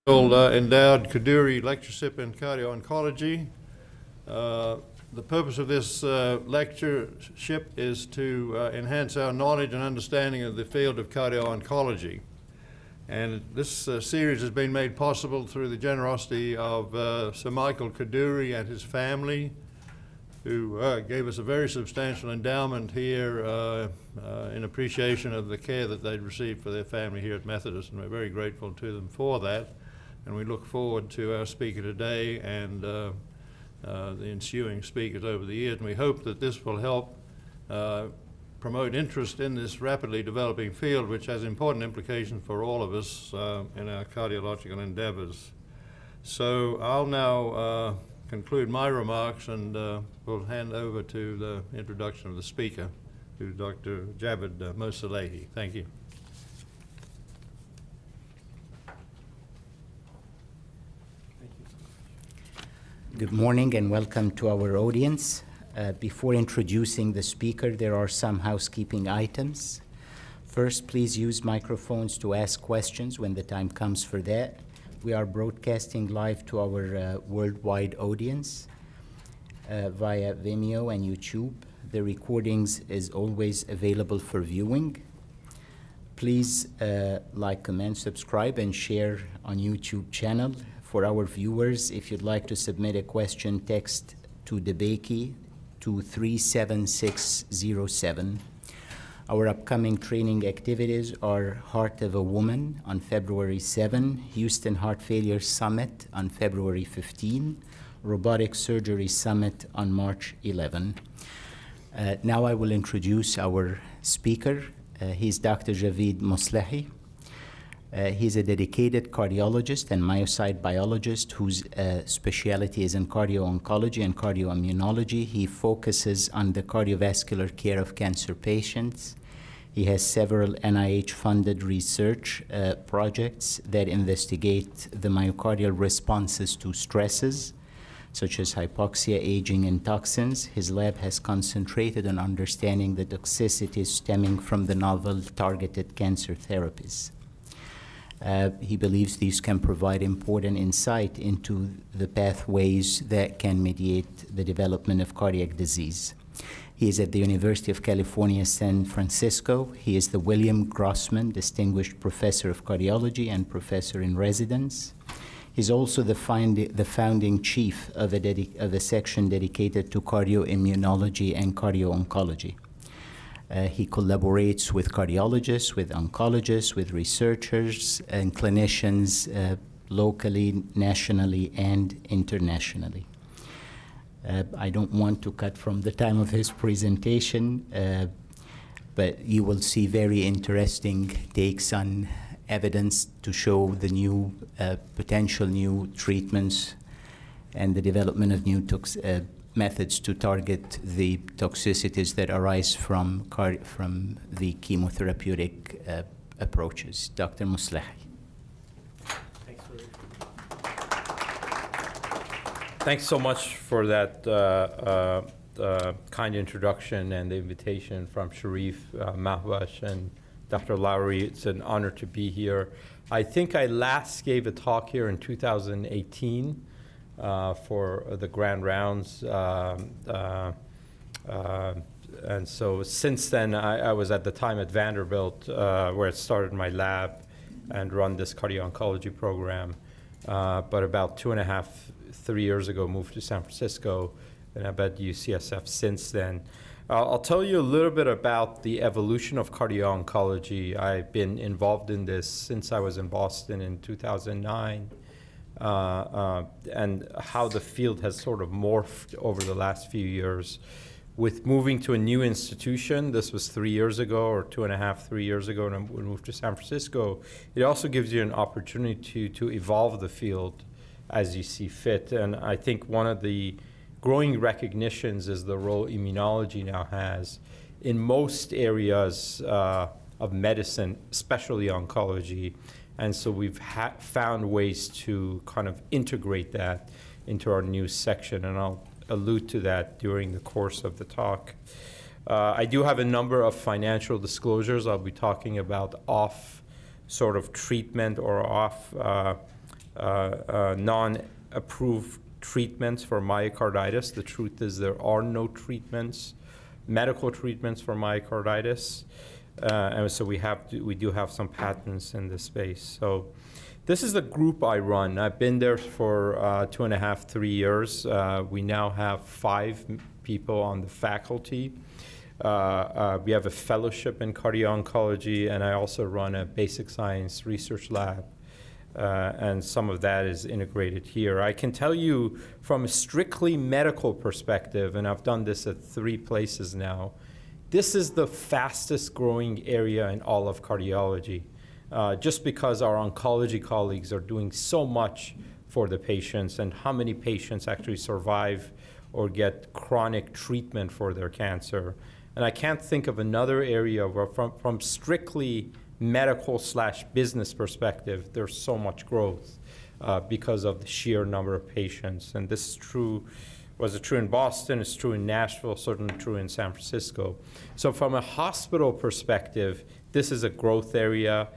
Endowed Kaduri Lectureship in Cardio-Oncology. The purpose of this lectureship is to enhance our knowledge and understanding of the field of cardio-oncology. And this series has been made possible through the generosity of Sir Michael Kaduri and his family, who gave us a very substantial endowment here in appreciation of the care that they'd received for their family here at Methodist, and we're very grateful to them for that. And we look forward to our speaker today and the ensuing speakers over the years, and we hope that this will help promote interest in this rapidly developing field, which has important implications for all of us in our cardiological endeavors. So I'll now conclude my remarks, and we'll hand over to the introduction of the speaker, to Dr. Javid Moslehi. Thank you. Good morning and welcome to our audience. Before introducing the speaker, there are some housekeeping items. First, please use microphones to ask questions when the time comes for that. We are broadcasting live to our worldwide audience via Vimeo and YouTube. The recordings is always available for viewing. Please like, comment, subscribe, and share on YouTube channel. For our viewers, if you'd like to submit a question, text to DeBakey to 37607. Our upcoming training activities are Heart of a Woman on February 7, Houston Heart Failure Summit on February 15, Robotic Surgery Summit on March 11. Now I will introduce our speaker. He's Dr. Javid Moslehi. He's a dedicated cardiologist and myocyte biologist whose specialty is in cardio-oncology and cardio-immunology. He focuses on the cardiovascular care of cancer patients. He has several NIH-funded research projects that investigate the myocardial responses to stresses, such as hypoxia, aging, and toxins. His lab has concentrated on understanding the toxicities stemming from the novel targeted cancer therapies. He believes these can provide important insight into the pathways that can mediate the development of cardiac disease. He is at the University of California, San Francisco. He is the William Grossman Distinguished Professor of Cardiology and Professor in Residence. He's also the founding chief of a section dedicated to cardio-immunology and cardio-oncology. He collaborates with cardiologists, with oncologists, with researchers and clinicians locally, nationally, and internationally. I don't want to cut from the time of his presentation, but you will see very interesting takes on evidence to show the new potential new treatments and the development of new methods to target the toxicities that arise from the chemotherapeutic approaches. Dr. Moslehi. Thanks so much for that kind introduction and the invitation from Sharif Mahwash and Dr. Lowry. It's an honor to be here. I think I last gave a talk here in 2018 for the grand rounds. And so since then, I was at the time at Vanderbilt, where I started my lab and run this cardio-oncology program. But about 3 years ago, moved to San Francisco, and I've been at UCSF since then. I'll tell you a little bit about the evolution of cardio-oncology. I've been involved in this since I was in Boston in 2009, and how the field has sort of morphed over the last few years. With moving to a new institution, this was 3 years ago, or 3 years ago, and we moved to San Francisco, it also gives you an opportunity to evolve the field as you see fit. And I think one of the growing recognitions is the role immunology now has in most areas of medicine, especially oncology. And so we've found ways to kind of integrate that into our new section, and I'll allude to that during the course of the talk. I do have a number of financial disclosures. I'll be talking about off sort of treatment or off non-approved treatments for myocarditis. The truth is there are no treatments, medical treatments for myocarditis. And so we do have some patents in this space. So this is the group I run. I've been there for 2.5, 3 years. We now have 5 people on the faculty. We have a fellowship in cardio-oncology, and I also run a basic science research lab. And some of that is integrated here. I can tell you from a strictly medical perspective, and I've done this at 3 places now, this is the fastest growing area in all of cardiology, just because our oncology colleagues are doing so much for the patients and how many patients actually survive or get chronic treatment for their cancer. And I can't think of another area where from strictly medical/business perspective, there's so much growth because of the sheer number of patients. And this is true, was it true in Boston, it's true in Nashville, certainly true in San Francisco. So from a hospital perspective, this is a growth area.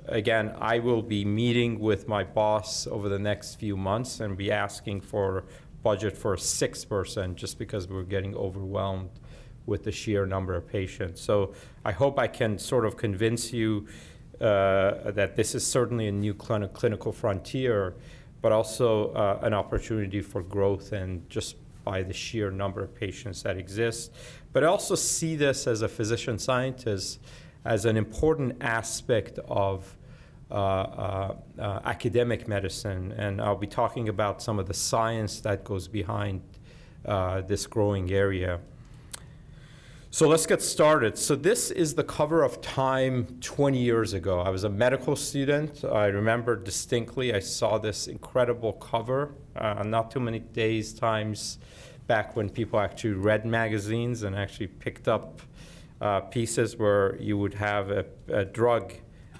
Again, I will be meeting with my boss over the next few months and be asking for budget for a 6th person just because we're getting overwhelmed with the sheer number of patients. So I hope I can sort of convince you that this is certainly a new clinical frontier, but also an opportunity for growth and just by the sheer number of patients that exist. But I also see this as a physician scientist as an important aspect of academic medicine. And I'll be talking about some of the science that goes behind this growing area. So let's get started. So this is the cover of Time 20 years ago. I was a medical student. I remember distinctly, I saw this incredible cover, not too many times back when people actually read magazines and actually picked up pieces where you would have a drug,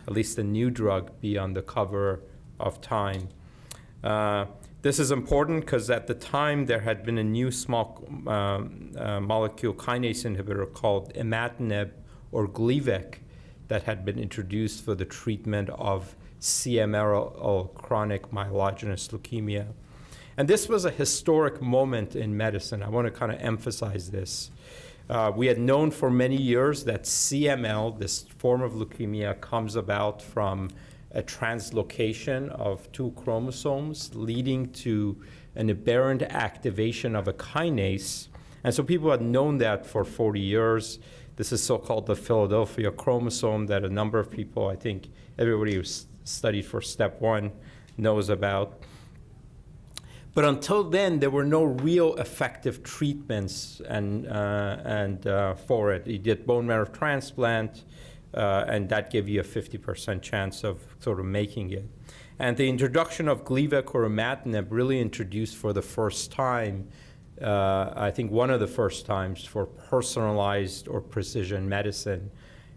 at least a new drug, be on the cover of Time. This is important because at the time there had been a new small molecule kinase inhibitor called imatinib or Gleevec that had been introduced for the treatment of CML or chronic myelogenous leukemia. And this was a historic moment in medicine. I want to kind of emphasize this. We had known for many years that CML, this form of leukemia, comes about from a translocation of 2 chromosomes leading to an aberrant activation of a kinase. And so people had known that for 40 years. This is so-called the Philadelphia chromosome that a number of people, I think everybody who's studied for step 1 knows about. But until then, there were no real effective treatments for it. You did bone marrow transplant, and that gave you a 50% chance of sort of making it. And the introduction of Gleevec or imatinib really introduced for the first time, I think one of the first times, for personalized or precision medicine,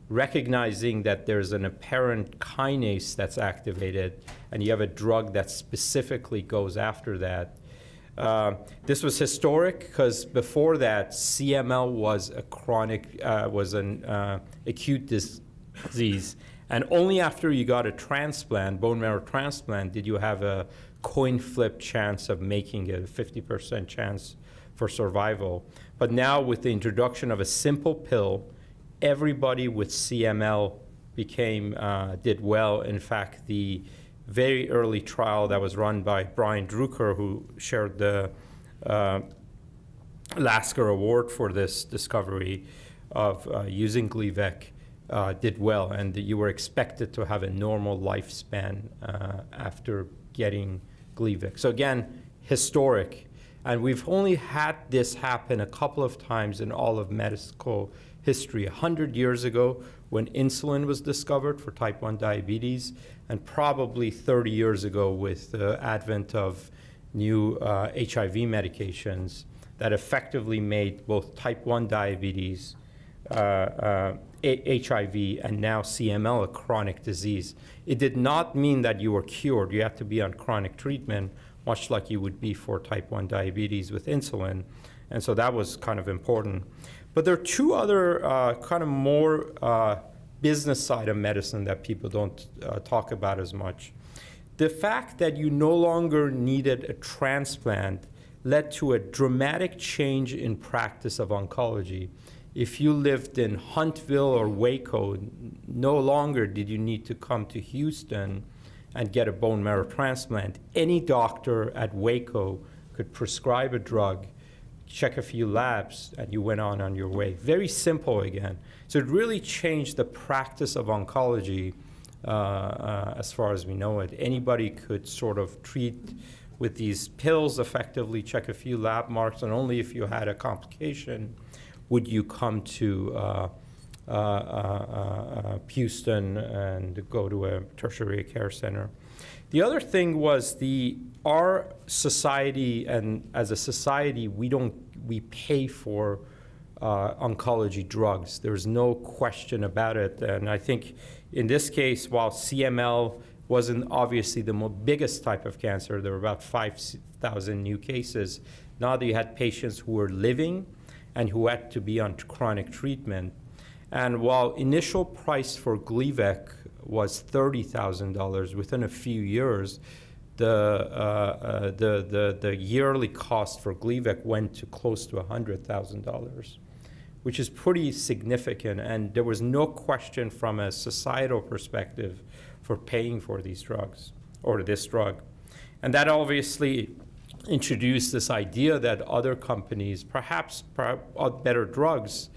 recognizing that there's an apparent kinase that's activated, and you have a drug that specifically goes after that. This was historic because before that, CML was a chronic, an acute disease. And only after you got a transplant, bone marrow transplant, did you have a coin flip chance of making it, a 50% chance for survival. But now with the introduction of a simple pill, everybody with CML did well. In fact, the very early trial that was run by Brian Drucker, who shared the Lasker Award for this discovery of using Gleevec, did well, and you were expected to have a normal lifespan after getting Gleevec. So again, historic. And we've only had this happen a couple of times in all of medical history. 100 years ago, when insulin was discovered for type 1 diabetes, and probably 30 years ago with the advent of new HIV medications that effectively made both type 1 diabetes, HIV, and now CML a chronic disease. It did not mean that you were cured. You had to be on chronic treatment, much like you would be for type 1 diabetes with insulin. And so that was kind of important. But there are 2 other kind of more business side of medicine that people don't talk about as much. The fact that you no longer needed a transplant led to a dramatic change in practice of oncology. If you lived in Huntsville or Waco, no longer did you need to come to Houston and get a bone marrow transplant. Any doctor at Waco could prescribe a drug, check a few labs, and you went on your way. Very simple again. So it really changed the practice of oncology as far as we know it. Anybody could sort of treat with these pills effectively, check a few lab marks, and only if you had a complication would you come to Houston and go to a tertiary care center. The other thing was our society, and as a society, we pay for oncology drugs. There's no question about it. And I think in this case, while CML wasn't obviously the biggest type of cancer, there were about 5,000 new cases. Now that you had patients who were living and who had to be on chronic treatment. And while initial price for Gleevec was $30,000, within a few years, the yearly cost for Gleevec went to close to $100,000, which is pretty significant. And there was no question from a societal perspective for paying for these drugs, or this drug. And that obviously introduced this idea that other companies, perhaps better drugs,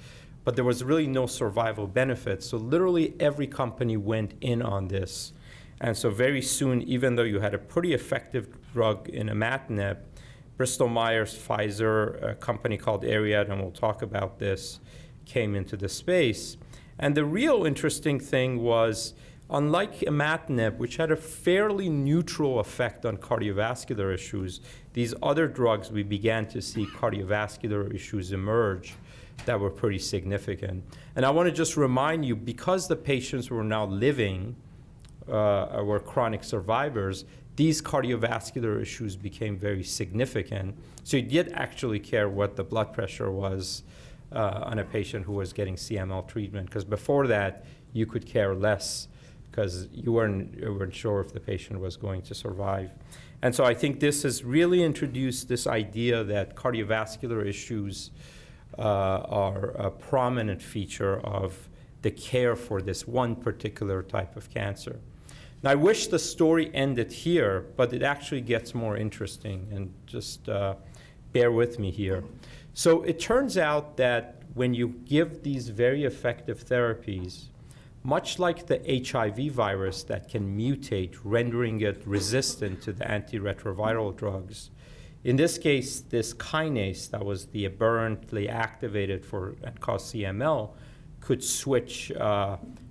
but there was really no survival benefit. So literally every company went in on this. And so very soon, even though you had a pretty effective drug in imatinib, Bristol Myers, Pfizer, a company called Ariad, and we'll talk about this, came into the space. And the real interesting thing was, unlike imatinib, which had a fairly neutral effect on cardiovascular issues, these other drugs, we began to see cardiovascular issues emerge that were pretty significant. And I want to just remind you, because the patients were now living, were chronic survivors, these cardiovascular issues became very significant. So you did actually care what the blood pressure was on a patient who was getting CML treatment, because before that, you could care less because you weren't sure if the patient was going to survive. And so I think this has really introduced this idea that cardiovascular issues are a prominent feature of the care for this one particular type of cancer. Now, I wish the story ended here, but it actually gets more interesting, and just bear with me here. So it turns out that when you give these very effective therapies, much like the HIV virus that can mutate, rendering it resistant to the antiretroviral drugs, in this case, this kinase that was the aberrantly activated and caused CML could switch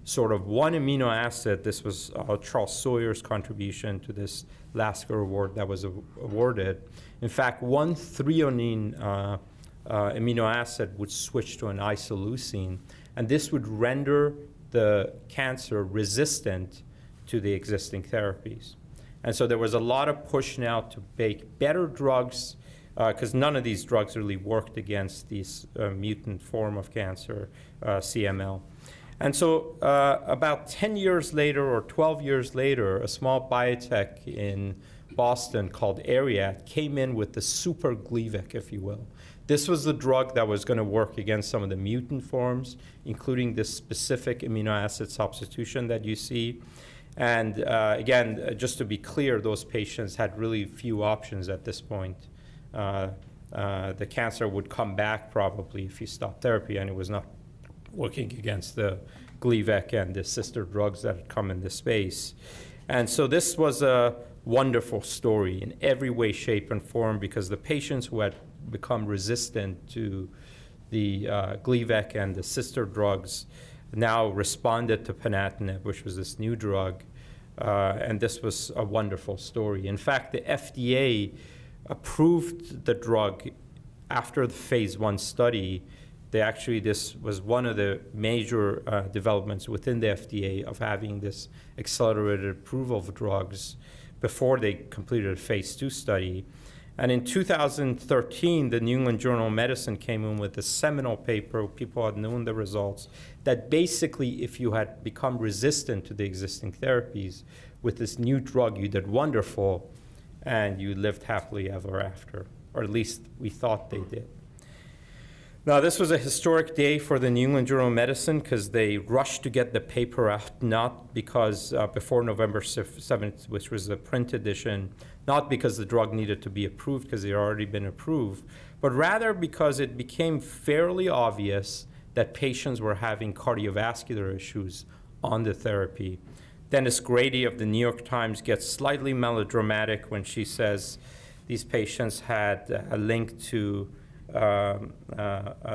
sort of one amino acid. This was Charles Sawyer's contribution to this Lasker Award that was awarded. In fact, one threonine amino acid would switch to an isoleucine, and this would render the cancer resistant to the existing therapies. And so there was a lot of push now to make better drugs, because none of these drugs really worked against this mutant form of cancer, CML. And so about 10 years later or 12 years later, a small biotech in Boston called Ariad came in with the super Gleevec, if you will. This was the drug that was going to work against some of the mutant forms, including this specific amino acid substitution that you see. And again, just to be clear, those patients had really few options at this point. The cancer would come back probably if you stopped therapy, and it was not working against the Gleevec and the sister drugs that had come in this space. And so this was a wonderful story in every way, shape, and form, because the patients who had become resistant to the Gleevec and the sister drugs now responded to ponatinib, which was this new drug, and this was a wonderful story. In fact, the FDA approved the drug after the phase 1 study. This was one of the major developments within the FDA of having this accelerated approval of drugs before they completed a phase 2 study. And in 2013, the New England Journal of Medicine came in with a seminal paper, people had known the results, that basically if you had become resistant to the existing therapies, with this new drug you did wonderful, and you lived happily ever after, or at least we thought they did. Now, this was a historic day for the New England Journal of Medicine because they rushed to get the paper out, not because before November 7th, which was the print edition, not because the drug needed to be approved because it had already been approved, but rather because it became fairly obvious that patients were having cardiovascular issues on the therapy. Dennis Grady of the New York Times gets slightly melodramatic when she says these patients had a link to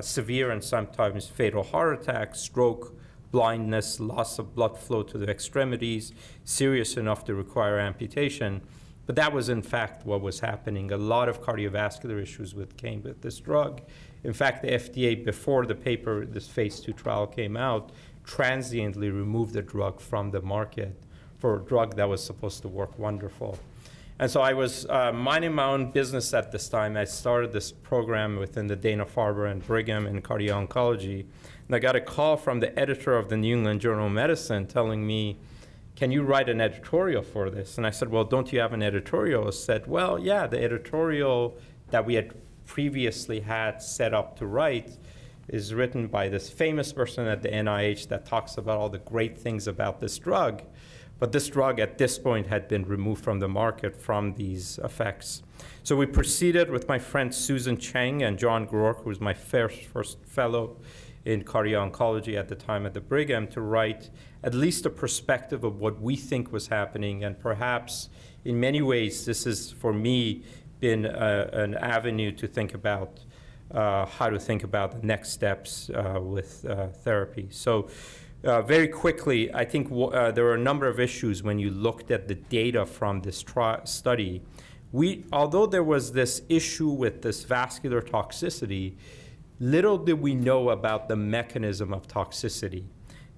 severe and sometimes fatal heart attack, stroke, blindness, loss of blood flow to the extremities, serious enough to require amputation. But that was in fact what was happening. A lot of cardiovascular issues came with this drug. In fact, the FDA, before the paper, this phase 2 trial came out, transiently removed the drug from the market for a drug that was supposed to work wonderful. And so I was minding my own business at this time. I started this program within the Dana-Farber and Brigham in Cardio-Oncology. And I got a call from the editor of the New England Journal of Medicine telling me, can you write an editorial for this? And I said, well, don't you have an editorial? He said, well, yeah, the editorial that we had previously had set up to write is written by this famous person at the NIH that talks about all the great things about this drug. But this drug at this point had been removed from the market from these effects. So we proceeded with my friend Susan Cheng and John Groark, who was my first fellow in cardio-oncology at the time at the Brigham, to write at least a perspective of what we think was happening. And perhaps in many ways, this has, for me, been an avenue to think about how to think about the next steps with therapy. So very quickly, I think there were a number of issues when you looked at the data from this study. Although there was this issue with this vascular toxicity, little did we know about the mechanism of toxicity.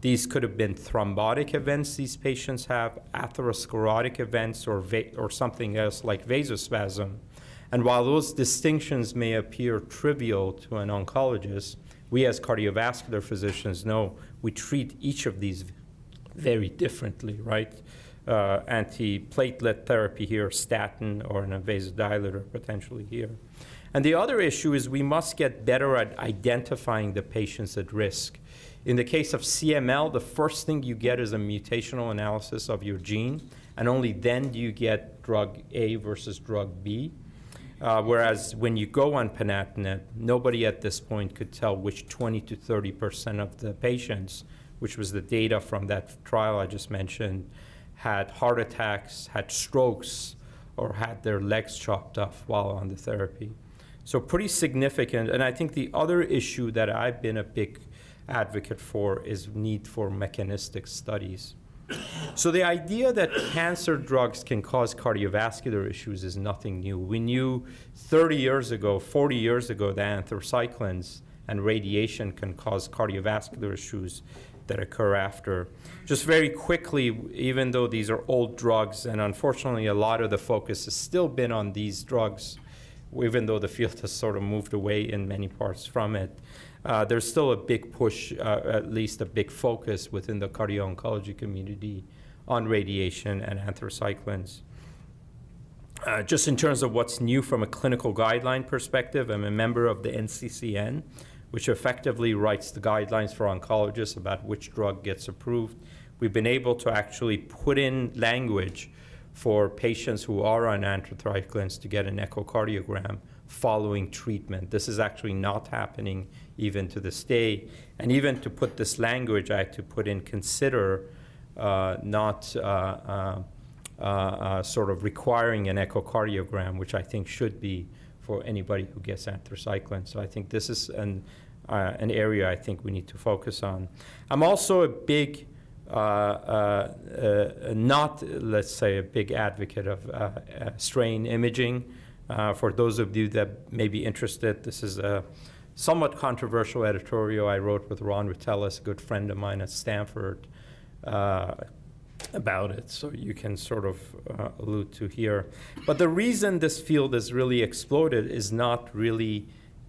These could have been thrombotic events these patients have, atherosclerotic events, or something else like vasospasm. And while those distinctions may appear trivial to an oncologist, we as cardiovascular physicians know we treat each of these very differently, right? Antiplatelet therapy here, statin, or an vasodilator potentially here. And the other issue is we must get better at identifying the patients at risk. In the case of CML, the first thing you get is a mutational analysis of your gene, and only then do you get drug A versus drug B. Whereas when you go on ponatinib, nobody at this point could tell which 20 to 30% of the patients, which was the data from that trial I just mentioned, had heart attacks, had strokes, or had their legs chopped off while on the therapy. So pretty significant. And I think the other issue that I've been a big advocate for is need for mechanistic studies. So the idea that cancer drugs can cause cardiovascular issues is nothing new. We knew 30 years ago, 40 years ago, that anthracyclines and radiation can cause cardiovascular issues that occur after. Just very quickly, even though these are old drugs, and unfortunately a lot of the focus has still been on these drugs, even though the field has sort of moved away in many parts from it, there's still a big push, at least a big focus within the cardio-oncology community on radiation and anthracyclines. Just in terms of what's new from a clinical guideline perspective, I'm a member of the NCCN, which effectively writes the guidelines for oncologists about which drug gets approved. We've been able to actually put in language for patients who are on anthracyclines to get an echocardiogram following treatment. This is actually not happening even to this day. And even to put this language, I had to put in consider not sort of requiring an echocardiogram, which I think should be for anybody who gets anthracycline. So I think this is an area I think we need to focus on. I'm also a big, not, let's say, a big advocate of strain imaging. For those of you that may be interested, this is a somewhat controversial editorial I wrote with Ron Ritellis, a good friend of mine at Stanford, about it, so you can sort of allude to here. But the reason this field has really exploded is not really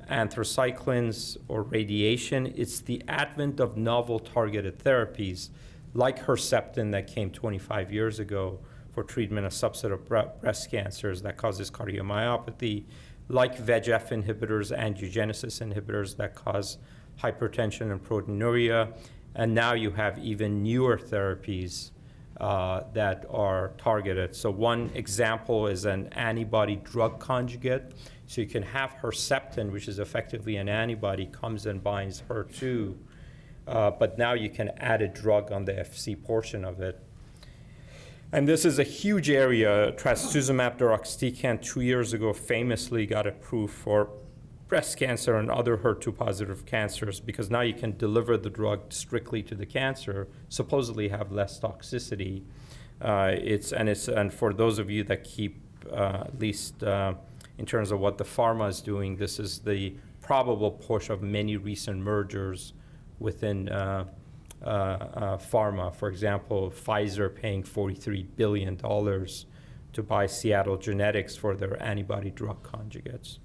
anthracyclines or radiation. It's the advent of novel targeted therapies like Herceptin that came 25 years ago for treatment of subset of breast cancers that causes cardiomyopathy, like VEGF inhibitors, angiogenesis inhibitors that cause hypertension and proteinuria. And now you have even newer therapies that are targeted. So one example is an antibody drug conjugate. So you can have Herceptin, which is effectively an antibody, comes and binds HER2, but now you can add a drug on the Fc portion of it. And this is a huge area. Trastuzumab deruxtecan 2 years ago famously got approved for breast cancer and other HER2-positive cancers because now you can deliver the drug strictly to the cancer, supposedly have less toxicity. And for those of you that keep, at least in terms of what the pharma is doing, this is the probable push of many recent mergers within pharma. For example, Pfizer paying $43 billion to buy Seattle Genetics for their antibody drug conjugates.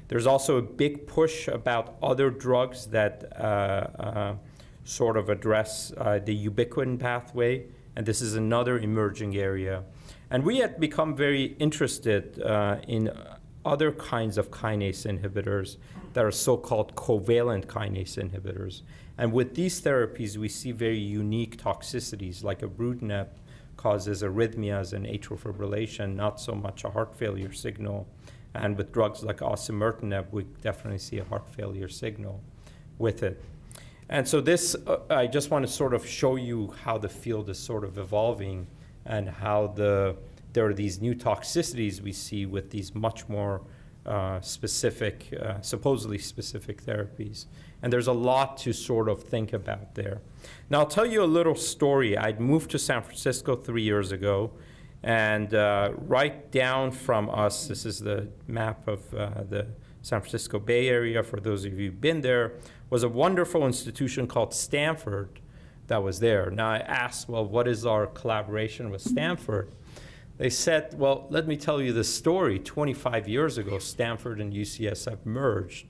There's also a big push about other drugs that sort of address the ubiquitin pathway, and this is another emerging area. And we had become very interested in other kinds of kinase inhibitors that are so-called covalent kinase inhibitors. And with these therapies, we see very unique toxicities, like ibrutinib causes arrhythmias and atrial fibrillation, not so much a heart failure signal. And with drugs like osimertinib, we definitely see a heart failure signal with it. And so this, I just want to sort of show you how the field is sort of evolving and how there are these new toxicities we see with these much more specific, supposedly specific therapies. And there's a lot to sort of think about there. Now, I'll tell you a little story. I'd moved to San Francisco 3 years ago. And right down from us, this is the map of the San Francisco Bay Area, for those of you who've been there, was a wonderful institution called Stanford that was there. Now I asked, well, what is our collaboration with Stanford? They said, well, let me tell you the story. 25 years ago, Stanford and UCSF merged.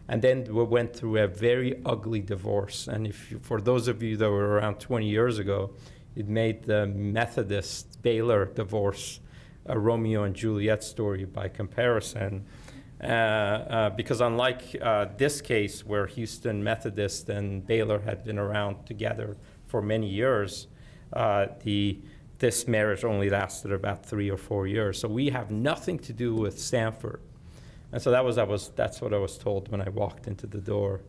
And then we went through a very ugly divorce. And for those of you that were around 20 years ago, it made the Methodist Baylor divorce a Romeo and Juliet story by comparison. Because unlike this case where Houston Methodist and Baylor had been around together for many years, this marriage only lasted about 3 or 4 years. So we have nothing to do with Stanford. And so that's what I was told when I walked into the door.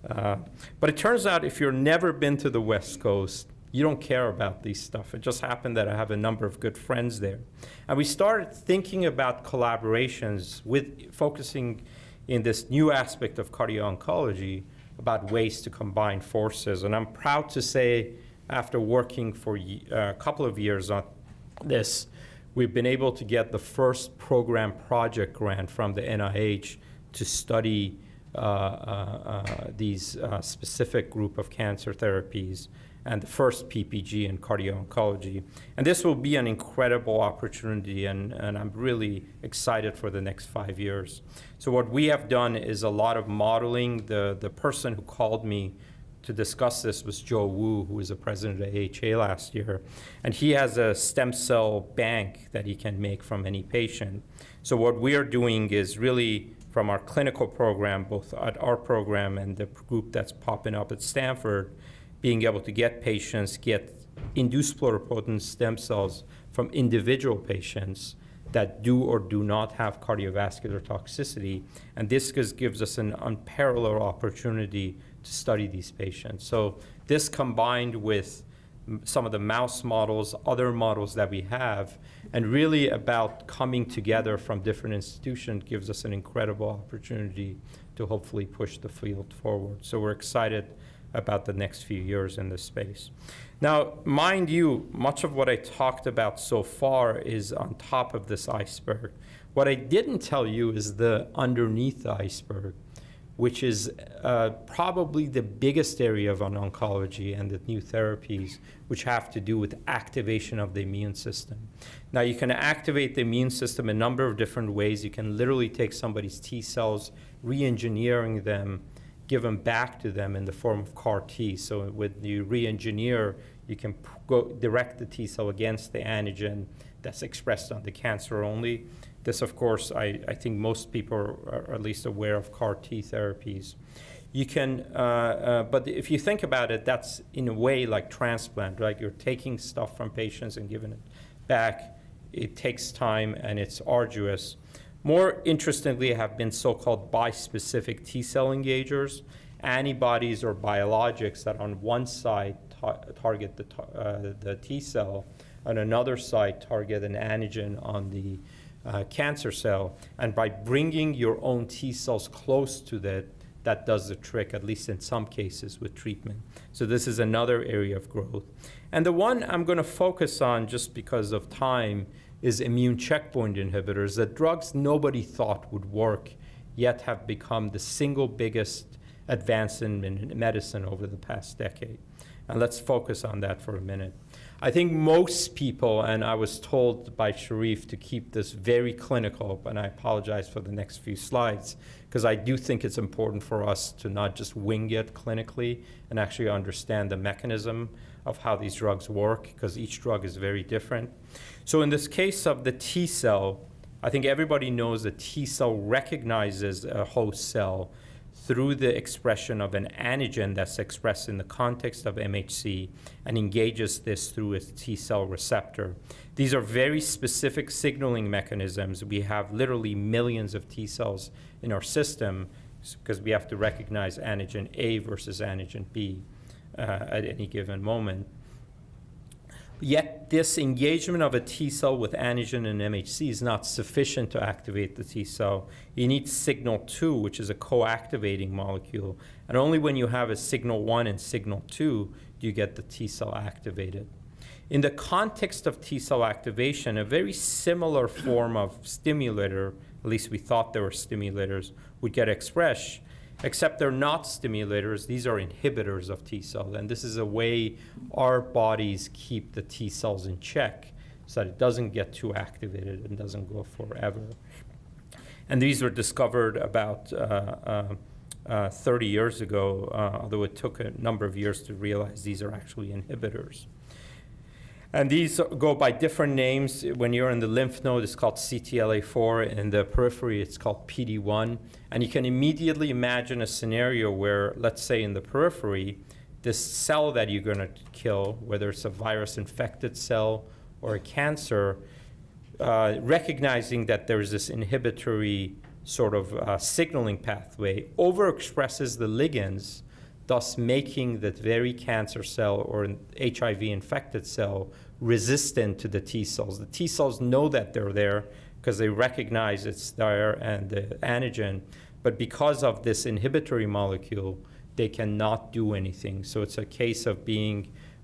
But it turns out if you've never been to the West Coast, you don't care about these stuff. It just happened that I have a number of good friends there. And we started thinking about collaborations focusing in this new aspect of cardio-oncology about ways to combine forces. And I'm proud to say, after working for a couple of years on this, we've been able to get the first program project grant from the NIH to study these specific group of cancer therapies, and the first PPG in cardio-oncology. And this will be an incredible opportunity, and I'm really excited for the next 5 years. So what we have done is a lot of modeling. The person who called me to discuss this was Joe Wu, who was the president of AHA last year. And he has a stem cell bank that he can make from any patient. So what we are doing is really, from our clinical program, both at our program and the group that's popping up at Stanford, being able to get patients, get induced pluripotent stem cells from individual patients that do or do not have cardiovascular toxicity. And this gives us an unparalleled opportunity to study these patients. So this combined with some of the mouse models, other models that we have, and really about coming together from different institutions gives us an incredible opportunity to hopefully push the field forward. So we're excited about the next few years in this space. Now, mind you, much of what I talked about so far is on top of this iceberg. What I didn't tell you is the underneath the iceberg. which is probably the biggest area of oncology and the new therapies, which have to do with activation of the immune system. Now, you can activate the immune system a number of different ways. You can literally take somebody's T cells, re-engineering them, give them back to them in the form of CAR T. So when you re-engineer, you can go direct the T cell against the antigen that's expressed on the cancer only. This, of course, I think most people are at least aware of CAR T therapies. You can, but if you think about it, that's in a way like transplant, right? You're taking stuff from patients and giving it back. It takes time and it's arduous. More interestingly have been so-called bispecific T cell engagers, antibodies or biologics that on one side target the T cell, on another side target an antigen on the cancer cell, and by bringing your own T cells close to that does the trick, at least in some cases with treatment. So this is another area of growth. And the one I'm going to focus on, just because of time, is immune checkpoint inhibitors, the drugs nobody thought would work, yet have become the single biggest advance in medicine over the past decade. And let's focus on that for a minute. I think most people, and I was told by Sharif to keep this very clinical, and I apologize for the next few slides, because I do think it's important for us to not just wing it clinically and actually understand the mechanism of how these drugs work, because each drug is very different. So in this case of the T cell, I think everybody knows that T cell recognizes a host cell through the expression of an antigen that's expressed in the context of MHC and engages this through a T cell receptor. These are very specific signaling mechanisms. We have literally millions of T cells in our system because we have to recognize antigen A versus antigen B at any given moment. Yet this engagement of a T cell with antigen and MHC is not sufficient to activate the T cell. You need signal 2, which is a co-activating molecule. And only when you have a signal 1 and signal 2 do you get the T cell activated. In the context of T cell activation, a very similar form of stimulator, at least we thought they were stimulators, would get expressed, except they're not stimulators. These are inhibitors of T cells. And this is a way our bodies keep the T cells in check so that it doesn't get too activated and doesn't go forever. And these were discovered about 30 years ago, although it took a number of years to realize these are actually inhibitors. And these go by different names. When you're in the lymph node, it's called CTLA4. In the periphery, it's called PD-1. And you can immediately imagine a scenario where, let's say in the periphery, this cell that you're going to kill, whether it's a virus-infected cell or a cancer, recognizing that there's this inhibitory sort of signaling pathway, overexpresses the ligands, thus making the very cancer cell or an HIV-infected cell resistant to the T cells. The T cells know that they're there because they recognize it's there and the antigen, but because of this inhibitory molecule, they cannot do anything. So it's a case of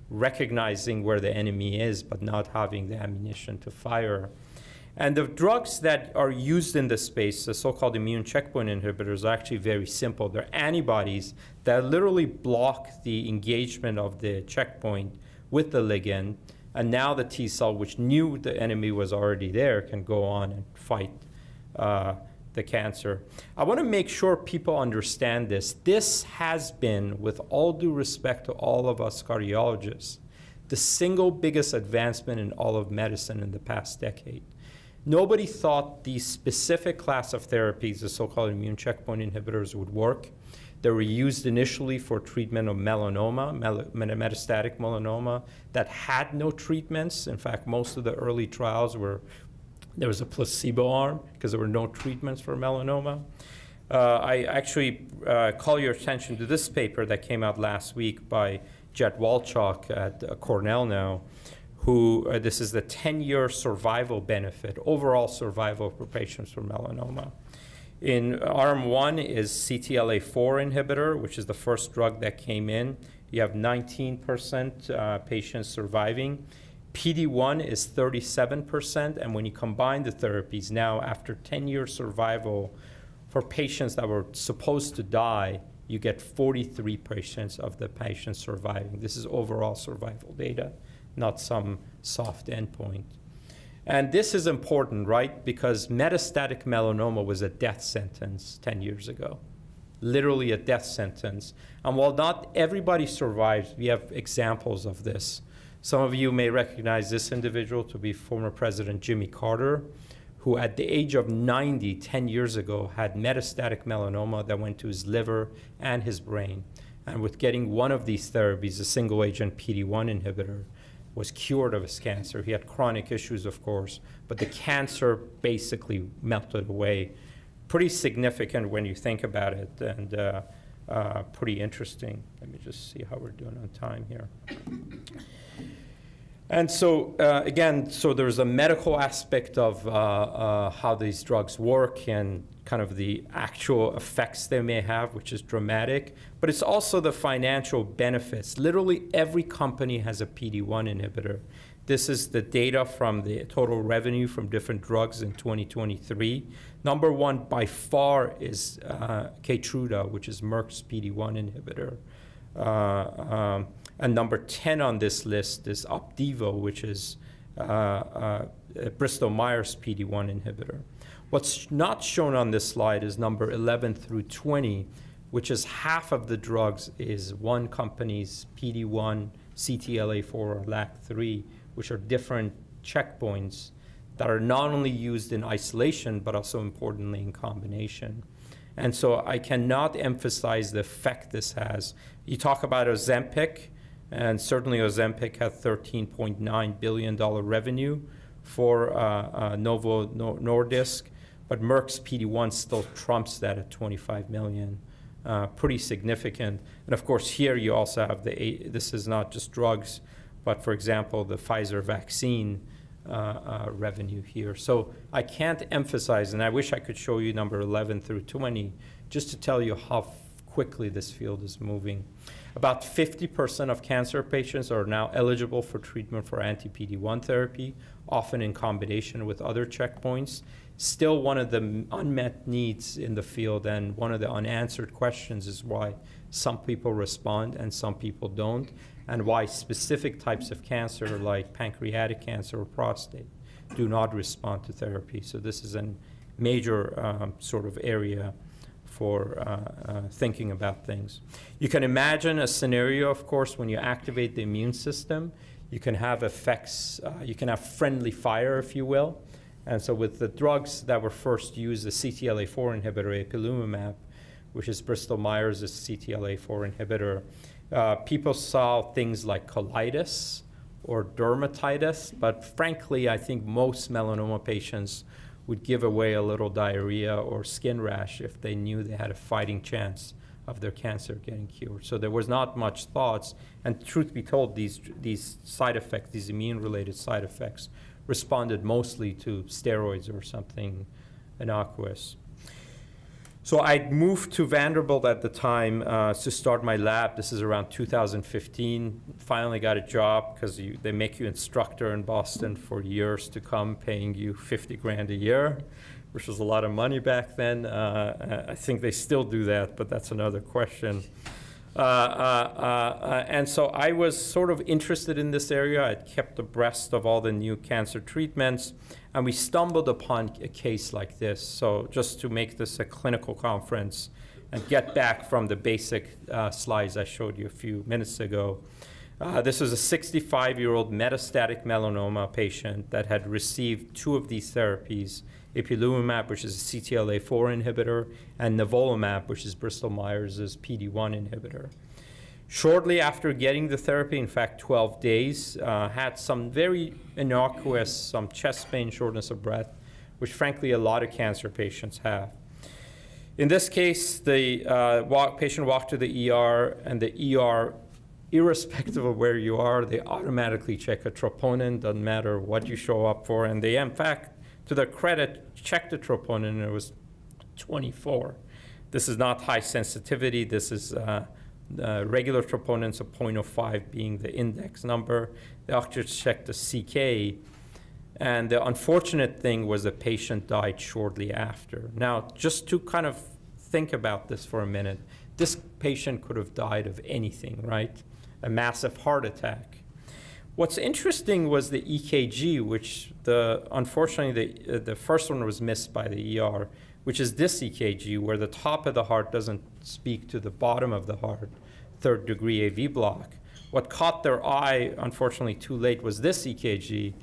recognizing where the enemy is, but not having the ammunition to fire. And the drugs that are used in this space, the so-called immune checkpoint inhibitors, are actually very simple. They're antibodies that literally block the engagement of the checkpoint with the ligand, and now the T cell, which knew the enemy was already there, can go on and fight the cancer. I want to make sure people understand this. This has been, with all due respect to all of us cardiologists, the single biggest advancement in all of medicine in the past decade. Nobody thought these specific class of therapies, the so-called immune checkpoint inhibitors, would work. They were used initially for treatment of melanoma, metastatic melanoma, that had no treatments. In fact, most of the early trials there was a placebo arm because there were no treatments for melanoma. I actually call your attention to this paper that came out last week by Jet Walchuk at Cornell now, who this is the 10-year survival benefit, overall survival for patients for melanoma. In arm 1 is CTLA4 inhibitor, which is the first drug that came in. You have 19% patients surviving. PD-1 is 37%, and when you combine the therapies now, after 10-year survival for patients that were supposed to die, you get 43 patients of the patients surviving. This is overall survival data, not some soft endpoint. And this is important, right? Because metastatic melanoma was a death sentence 10 years ago, literally a death sentence. And while not everybody survives, we have examples of this. Some of you may recognize this individual to be former President Jimmy Carter, who at the age of 90, 10 years ago, had metastatic melanoma that went to his liver and his brain. And with getting one of these therapies, a single agent PD-1 inhibitor, was cured of his cancer. He had chronic issues, of course, but the cancer basically melted away. Pretty significant when you think about it, and pretty interesting. Let me just see how we're doing on time here. And so, again, so there's a medical aspect of how these drugs work and kind of the actual effects they may have, which is dramatic, but it's also the financial benefits. Literally every company has a PD-1 inhibitor. This is the data from the total revenue from different drugs in 2023. Number one by far is Keytruda, which is Merck's PD-1 inhibitor. And number 10 on this list is Opdivo, which is Bristol Myers PD-1 inhibitor. What's not shown on this slide is number 11 through 20, which is half of the drugs is one company's PD-1, CTLA-4, or LAG-3, which are different checkpoints that are not only used in isolation, but also importantly in combination. And so I cannot emphasize the effect this has. You talk about Ozempic, and certainly Ozempic had $13.9 billion revenue for Novo Nordisk, but Merck's PD-1 still trumps that at $25 million. Pretty significant. And of course, here you also have this is not just drugs, but for example, the Pfizer vaccine revenue here. So I can't emphasize, and I wish I could show you number 11 through 20, just to tell you how quickly this field is moving. About 50% of cancer patients are now eligible for treatment for anti-PD-1 therapy, often in combination with other checkpoints. Still one of the unmet needs in the field, and one of the unanswered questions is why some people respond and some people don't, and why specific types of cancer like pancreatic cancer or prostate do not respond to therapy. So this is a major sort of area for thinking about things. You can imagine a scenario, of course, when you activate the immune system, you can have effects, you can have friendly fire, if you will. And so with the drugs that were first used, the CTLA-4 inhibitor, ipilimumab, which is Bristol Myers' CTLA-4 inhibitor, people saw things like colitis or dermatitis, but frankly, I think most melanoma patients would give away a little diarrhea or skin rash if they knew they had a fighting chance of their cancer getting cured. So there was not much thoughts, and truth be told, these side effects, these immune-related side effects, responded mostly to steroids or something innocuous. So I moved to Vanderbilt at the time to start my lab. This is around 2015. Finally got a job because they make you instructor in Boston for years to come, paying you 50 grand a year, which was a lot of money back then. I think they still do that, but that's another question. And so I was sort of interested in this area. I'd kept abreast of all the new cancer treatments, and we stumbled upon a case like this. So just to make this a clinical conference and get back from the basic slides I showed you a few minutes ago, this was a 65-year-old metastatic melanoma patient that had received two of these therapies, ipilimumab, which is a CTLA-4 inhibitor, and nivolumab, which is Bristol Myers' PD-1 inhibitor. Shortly after getting the therapy, in fact 12 days, had some very innocuous, some chest pain, shortness of breath, which frankly a lot of cancer patients have. In this case, the patient walked to the ER, and the ER, irrespective of where you are, they automatically check a troponin, doesn't matter what you show up for, and they, in fact, to their credit, checked the troponin, and it was 24. This is not high sensitivity. This is regular troponins of 0.05 being the index number. They actually checked the CK, And the unfortunate thing was the patient died shortly after. Now, just to kind of think about this for a minute, this patient could have died of anything, right? A massive heart attack. What's interesting was the EKG, which unfortunately the first one was missed by the ER, which is this EKG, where the top of the heart doesn't speak to the bottom of the heart, third degree AV block. What caught their eye, unfortunately too late, was this EKG,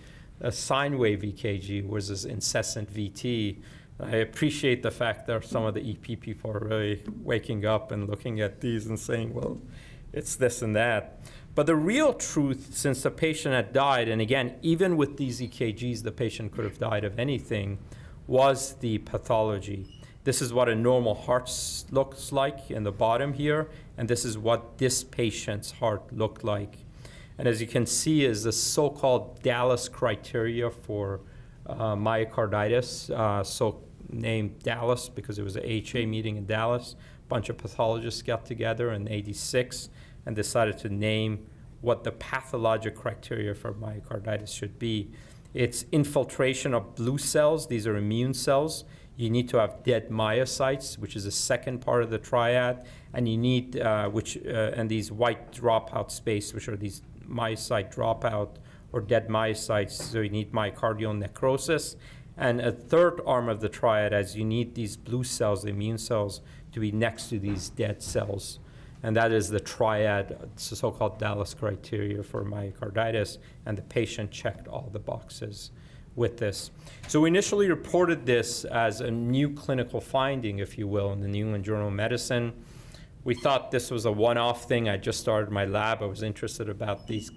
a sine wave EKG, was this incessant VT. I appreciate the fact that some of the EP people are really waking up and looking at these and saying, well, it's this and that. But the real truth, since the patient had died, and again, even with these EKGs, the patient could have died of anything, was the pathology. This is what a normal heart looks like in the bottom here, and this is what this patient's heart looked like. And as you can see is the so-called Dallas criteria for myocarditis, so named Dallas because it was an AHA meeting in Dallas. A bunch of pathologists got together in '86 and decided to name what the pathologic criteria for myocarditis should be. It's infiltration of blue cells. These are immune cells. You need to have dead myocytes, which is the second part of the triad, and you need and these white dropout space, which are these myocyte dropout or dead myocytes. So you need myocardial necrosis. And a third arm of the triad, as you need these blue cells, the immune cells, to be next to these dead cells. And that is the triad, the so-called Dallas criteria for myocarditis, and the patient checked all the boxes with this. So we initially reported this as a new clinical finding, if you will, in the New England Journal of Medicine. We thought this was a one-off thing. I just started my lab. I was interested about these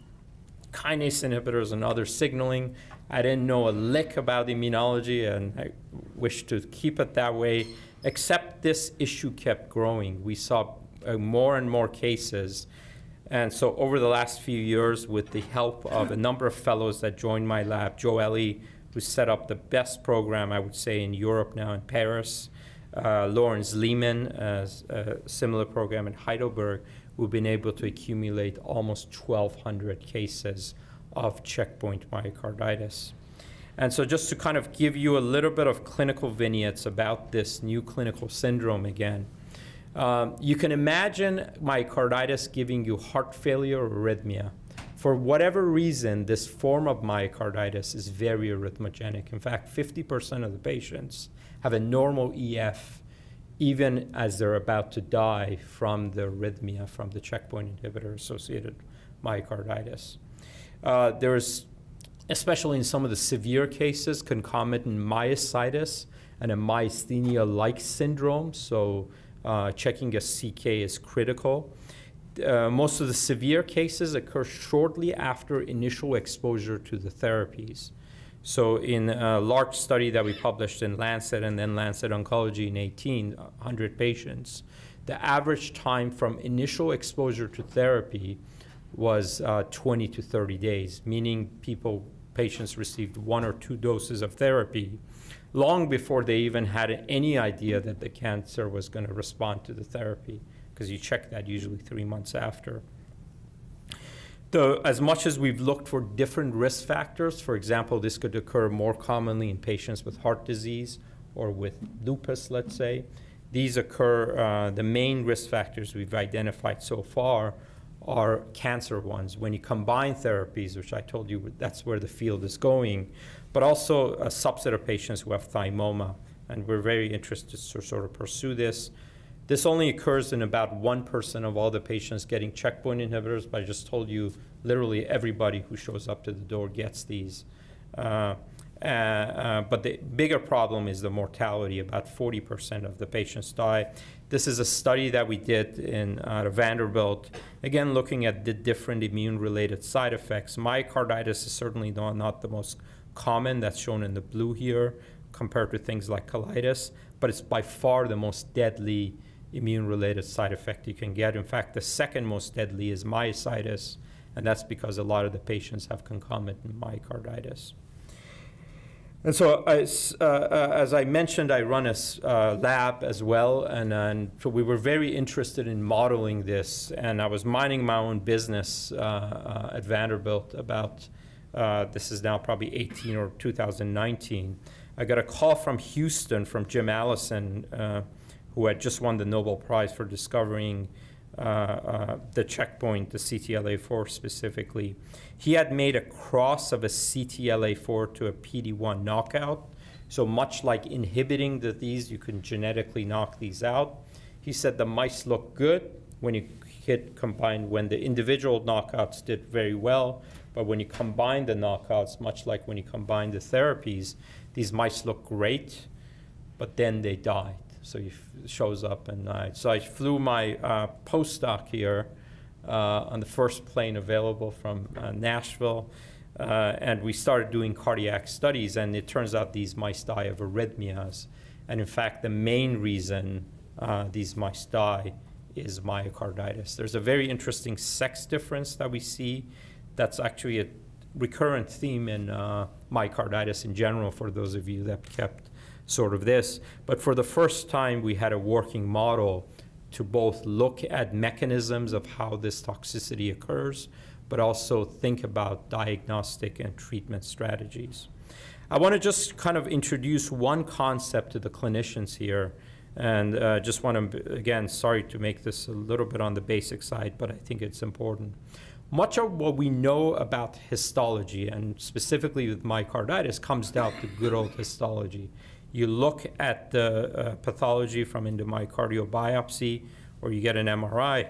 kinase inhibitors and other signaling. I didn't know a lick about immunology, and I wished to keep it that way, except this issue kept growing. We saw more and more cases. And so over the last few years, with the help of a number of fellows that joined my lab, Joe Ellie, who set up the best program, I would say, in Europe now in Paris, Lawrence Lehman, a similar program in Heidelberg, we've been able to accumulate almost 1,200 cases of checkpoint myocarditis. And so just to kind of give you a little bit of clinical vignettes about this new clinical syndrome again, you can imagine myocarditis giving you heart failure or arrhythmia. For whatever reason, this form of myocarditis is very arrhythmogenic. In fact, 50% of the patients have a normal EF even as they're about to die from the arrhythmia, from the checkpoint inhibitor-associated myocarditis. There's, especially in some of the severe cases, concomitant myositis and a myasthenia-like syndrome, so checking a CK is critical. Most of the severe cases occur shortly after initial exposure to the therapies. So in a large study that we published in Lancet and then Lancet Oncology in 1,800 patients, the average time from initial exposure to therapy was 20 to 30 days, meaning patients received 1 or 2 doses of therapy long before they even had any idea that the cancer was going to respond to the therapy, because you check that usually 3 months after. As much as we've looked for different risk factors, for example, this could occur more commonly in patients with heart disease or with lupus, let's say. These occur, the main risk factors we've identified so far are cancer ones. When you combine therapies, which I told you that's where the field is going, but also a subset of patients who have thymoma, and we're very interested to sort of pursue this. This only occurs in about 1% of all the patients getting checkpoint inhibitors, but I just told you literally everybody who shows up to the door gets these. But the bigger problem is the mortality. About 40% of the patients die. This is a study that we did out of Vanderbilt, again looking at the different immune-related side effects. Myocarditis is certainly not the most common, that's shown in the blue here, compared to things like colitis, but it's by far the most deadly immune-related side effect you can get. In fact, the second most deadly is myositis, and that's because a lot of the patients have concomitant myocarditis. And so, as I mentioned, I run a lab as well, and so we were very interested in modeling this, and I was minding my own business at Vanderbilt about This is now probably 18 or 2019. I got a call from Houston from Jim Allison, who had just won the Nobel Prize for discovering the checkpoint, the CTLA-4 specifically. He had made a cross of a CTLA-4 to a PD-1 knockout. So much like inhibiting these, you can genetically knock these out. He said the mice look good when you when the individual knockouts did very well, but when you combine the knockouts, much like when you combine the therapies, these mice look great, but then they died. So it shows up and died. So I flew my postdoc here on the first plane available from Nashville, and we started doing cardiac studies, and it turns out these mice die of arrhythmias. And in fact, the main reason these mice die is myocarditis. There's a very interesting sex difference that we see that's actually a recurrent theme in myocarditis in general, for those of you that kept sort of this. But for the first time, we had a working model to both look at mechanisms of how this toxicity occurs, but also think about diagnostic and treatment strategies. I want to just kind of introduce one concept to the clinicians here, and just want to, again, sorry to make this a little bit on the basic side, but I think it's important. Much of what we know about histology, and specifically with myocarditis, comes down to good old histology. You look at the pathology from endomyocardial biopsy, or you get an MRI.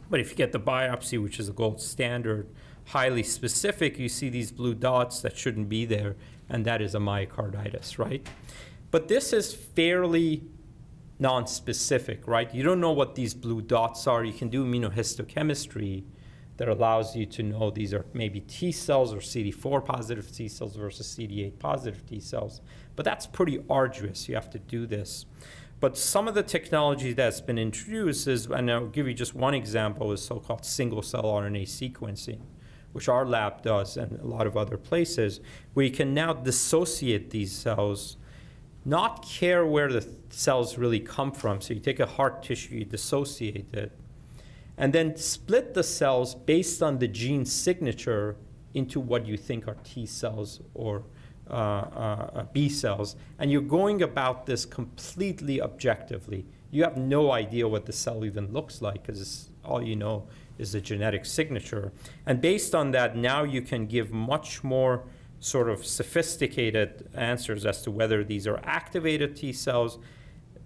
But if you get the biopsy, which is a gold standard, highly specific, you see these blue dots that shouldn't be there, and that is a myocarditis, right? But this is fairly non-specific, right? You don't know what these blue dots are. You can do immunohistochemistry that allows you to know these are maybe T cells or CD4 positive T cells versus CD8 positive T cells. But that's pretty arduous. You have to do this. But some of the technology that's been introduced is, and I'll give you just one example, is so-called single-cell RNA sequencing, which our lab does and a lot of other places, where you can now dissociate these cells, not care where the cells really come from. So you take a heart tissue, you dissociate it, and then split the cells based on the gene signature into what you think are T cells or B cells. And you're going about this completely objectively. You have no idea what the cell even looks like, because all you know is the genetic signature. And based on that, now you can give much more sort of sophisticated answers as to whether these are activated T cells,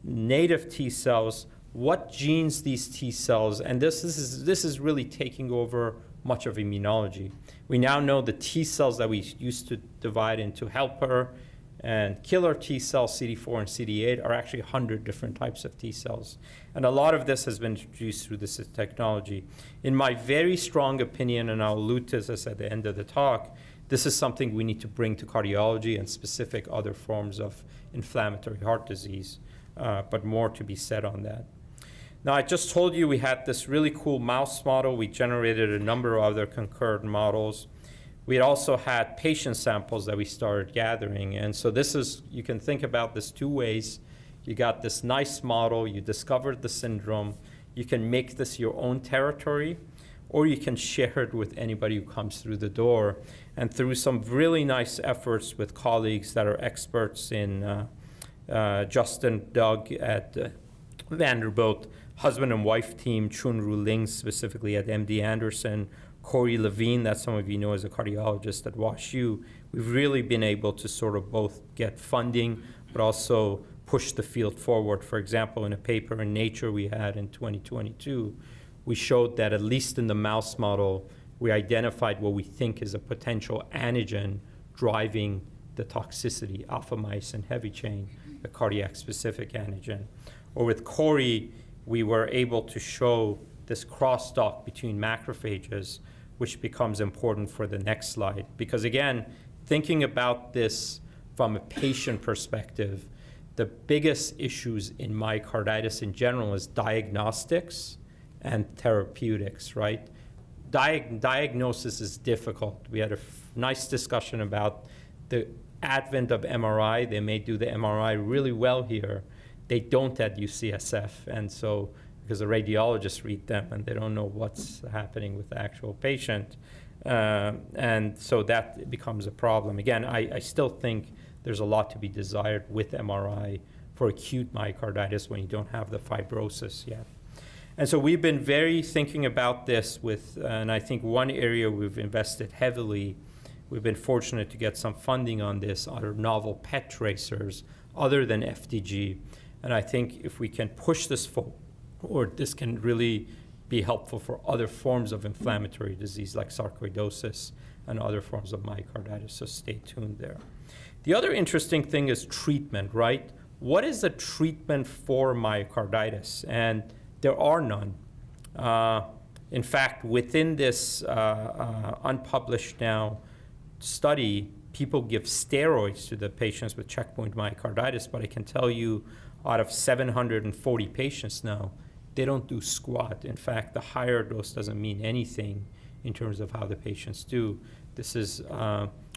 native T cells, what genes these T cells, and this is really taking over much of immunology. We now know the T cells that we used to divide into helper and killer T cells, CD4 and CD8, are actually 100 different types of T cells. And a lot of this has been introduced through this technology. In my very strong opinion, and I'll allude to this at the end of the talk, this is something we need to bring to cardiology and specific other forms of inflammatory heart disease, but more to be said on that. Now, I just told you we had this really cool mouse model. We generated a number of other concurrent models. We also had patient samples that we started gathering. And so this is, you can think about this two ways. You got this nice model, you discovered the syndrome, you can make this your own territory, or you can share it with anybody who comes through the door. And through some really nice efforts with colleagues that are experts in Justin Doug at Vanderbilt, husband and wife team, Chun-Ru Ling specifically at MD Anderson, Corey Levine, that some of you know as a cardiologist at WashU, we've really been able to sort of both get funding, but also push the field forward. For example, in a paper in Nature we had in 2022, we showed that at least in the mouse model, we identified what we think is a potential antigen driving the toxicity, alpha myosin heavy chain, the cardiac-specific antigen. Or with Corey, we were able to show this crosstalk between macrophages, which becomes important for the next slide. Because again, thinking about this from a patient perspective, the biggest issues in myocarditis in general is diagnostics and therapeutics, right? Diagnosis is difficult. We had a nice discussion about the advent of MRI. They may do the MRI really well here. They don't at UCSF, and so because the radiologists read them and they don't know what's happening with the actual patient. And so that becomes a problem. Again, I still think there's a lot to be desired with MRI for acute myocarditis when you don't have the fibrosis yet. And so we've been very thinking about this with, and I think one area we've invested heavily, we've been fortunate to get some funding on this, are novel PET tracers other than FDG. And I think if we can push this forward, this can really be helpful for other forms of inflammatory disease like sarcoidosis and other forms of myocarditis, so stay tuned there. The other interesting thing is treatment, right? What is the treatment for myocarditis? And there are none. In fact, within this unpublished now study, people give steroids to the patients with checkpoint myocarditis, but I can tell you out of 740 patients now, they don't do squat. In fact, the higher dose doesn't mean anything in terms of how the patients do. This is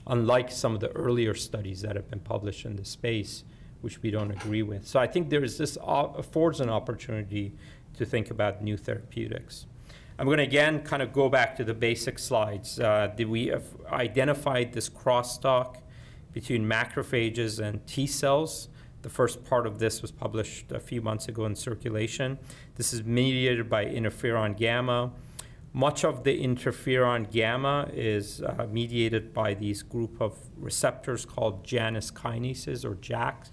unlike some of the earlier studies that have been published in this space, which we don't agree with. So I think this affords an opportunity to think about new therapeutics. I'm going to again kind of go back to the basic slides. We have identified this crosstalk between macrophages and T cells. The first part of this was published a few months ago in Circulation. This is mediated by interferon gamma. Much of the interferon gamma is mediated by these group of receptors called Janus kinases, or JAKs.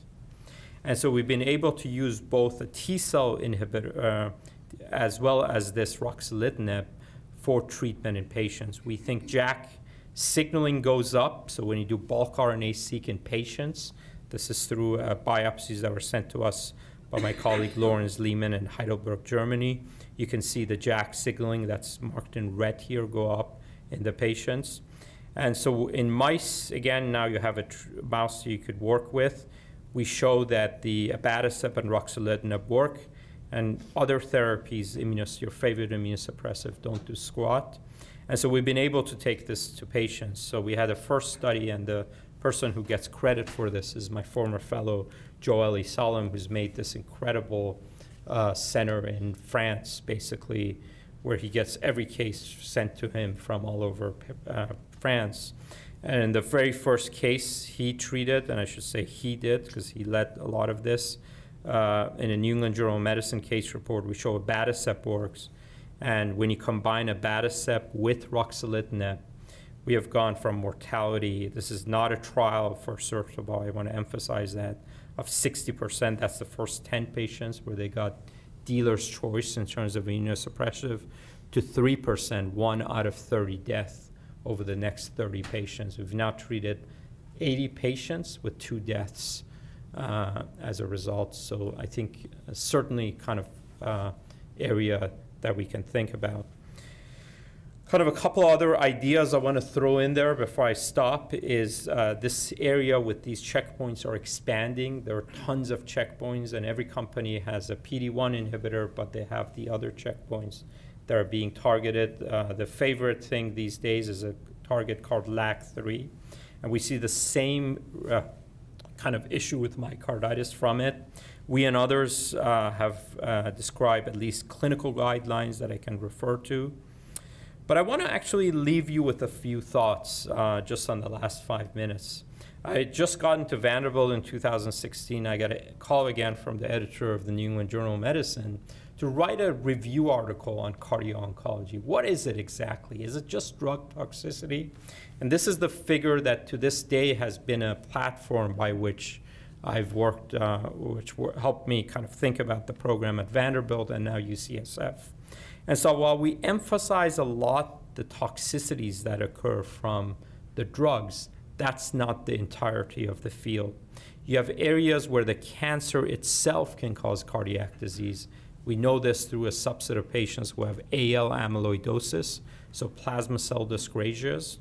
And so we've been able to use both a T cell inhibitor as well as this ruxolitinib for treatment in patients. We think JAK signaling goes up, so when you do bulk RNA-seq in patients, this is through biopsies that were sent to us by my colleague Lorenz Lehmann in Heidelberg, Germany. You can see the JAK signaling that's marked in red here go up in the patients. And so in mice, again, now you have a mouse you could work with. We show that the abatacept and ruxolitinib work, and other therapies, your favorite immunosuppressive, don't do squat. And so we've been able to take this to patients. So we had a first study, and the person who gets credit for this is my former fellow, Joël Salem, who's made this incredible center in France, basically, where he gets every case sent to him from all over France. And the very first case he treated, and I should say he did, because he led a lot of this, in a New England Journal of Medicine case report, we show abatacept works. And when you combine abatacept with ruxolitinib, we have gone from mortality, this is not a trial, first of all, I want to emphasize that, of 60%, that's the first 10 patients where they got dealer's choice in terms of immunosuppressive, to 3%, 1 out of 30 deaths over the next 30 patients. We've now treated 80 patients with 2 deaths as a result. So I think certainly kind of area that we can think about. Kind of a couple other ideas I want to throw in there before I stop is this area with these checkpoints are expanding. There are tons of checkpoints, and every company has a PD-1 inhibitor, but they have the other checkpoints that are being targeted. The favorite thing these days is a target called LAG-3, and we see the same kind of issue with myocarditis from it. We and others have described at least clinical guidelines that I can refer to. But I want to actually leave you with a few thoughts just on the last 5 minutes. I had just gotten to Vanderbilt in 2016. I got a call again from the editor of the New England Journal of Medicine to write a review article on cardio-oncology. What is it exactly? Is it just drug toxicity? And this is the figure that to this day has been a platform by which I've worked, which helped me kind of think about the program at Vanderbilt and now UCSF. And so while we emphasize a lot the toxicities that occur from the drugs, that's not the entirety of the field. You have areas where the cancer itself can cause cardiac disease. We know this through a subset of patients who have AL amyloidosis, so plasma cell dyscrasias.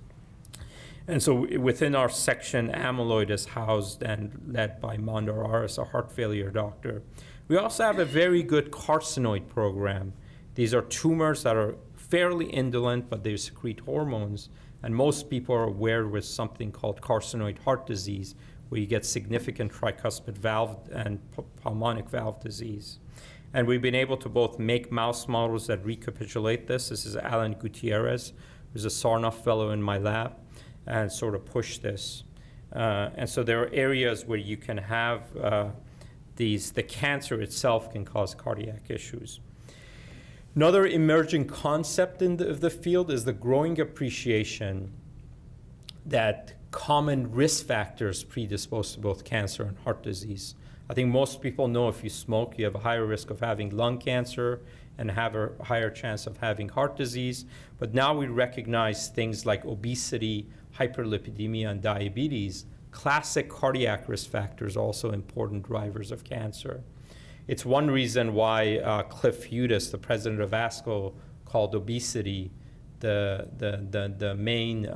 And so within our section, amyloid is housed and led by Mondar Aris, a heart failure doctor. We also have a very good carcinoid program. These are tumors that are fairly indolent, but they secrete hormones. And most people are aware with something called carcinoid heart disease, where you get significant tricuspid valve and pulmonic valve disease. And we've been able to both make mouse models that recapitulate this. This is Alan Gutierrez, who's a Sarnoff fellow in my lab, and sort of push this. And so there are areas where you can have the cancer itself can cause cardiac issues. Another emerging concept of the field is the growing appreciation that common risk factors predispose to both cancer and heart disease. I think most people know if you smoke, you have a higher risk of having lung cancer and have a higher chance of having heart disease. But now we recognize things like obesity, hyperlipidemia, and diabetes, classic cardiac risk factors, also important drivers of cancer. It's one reason why Cliff Hudis, the president of ASCO, called obesity the main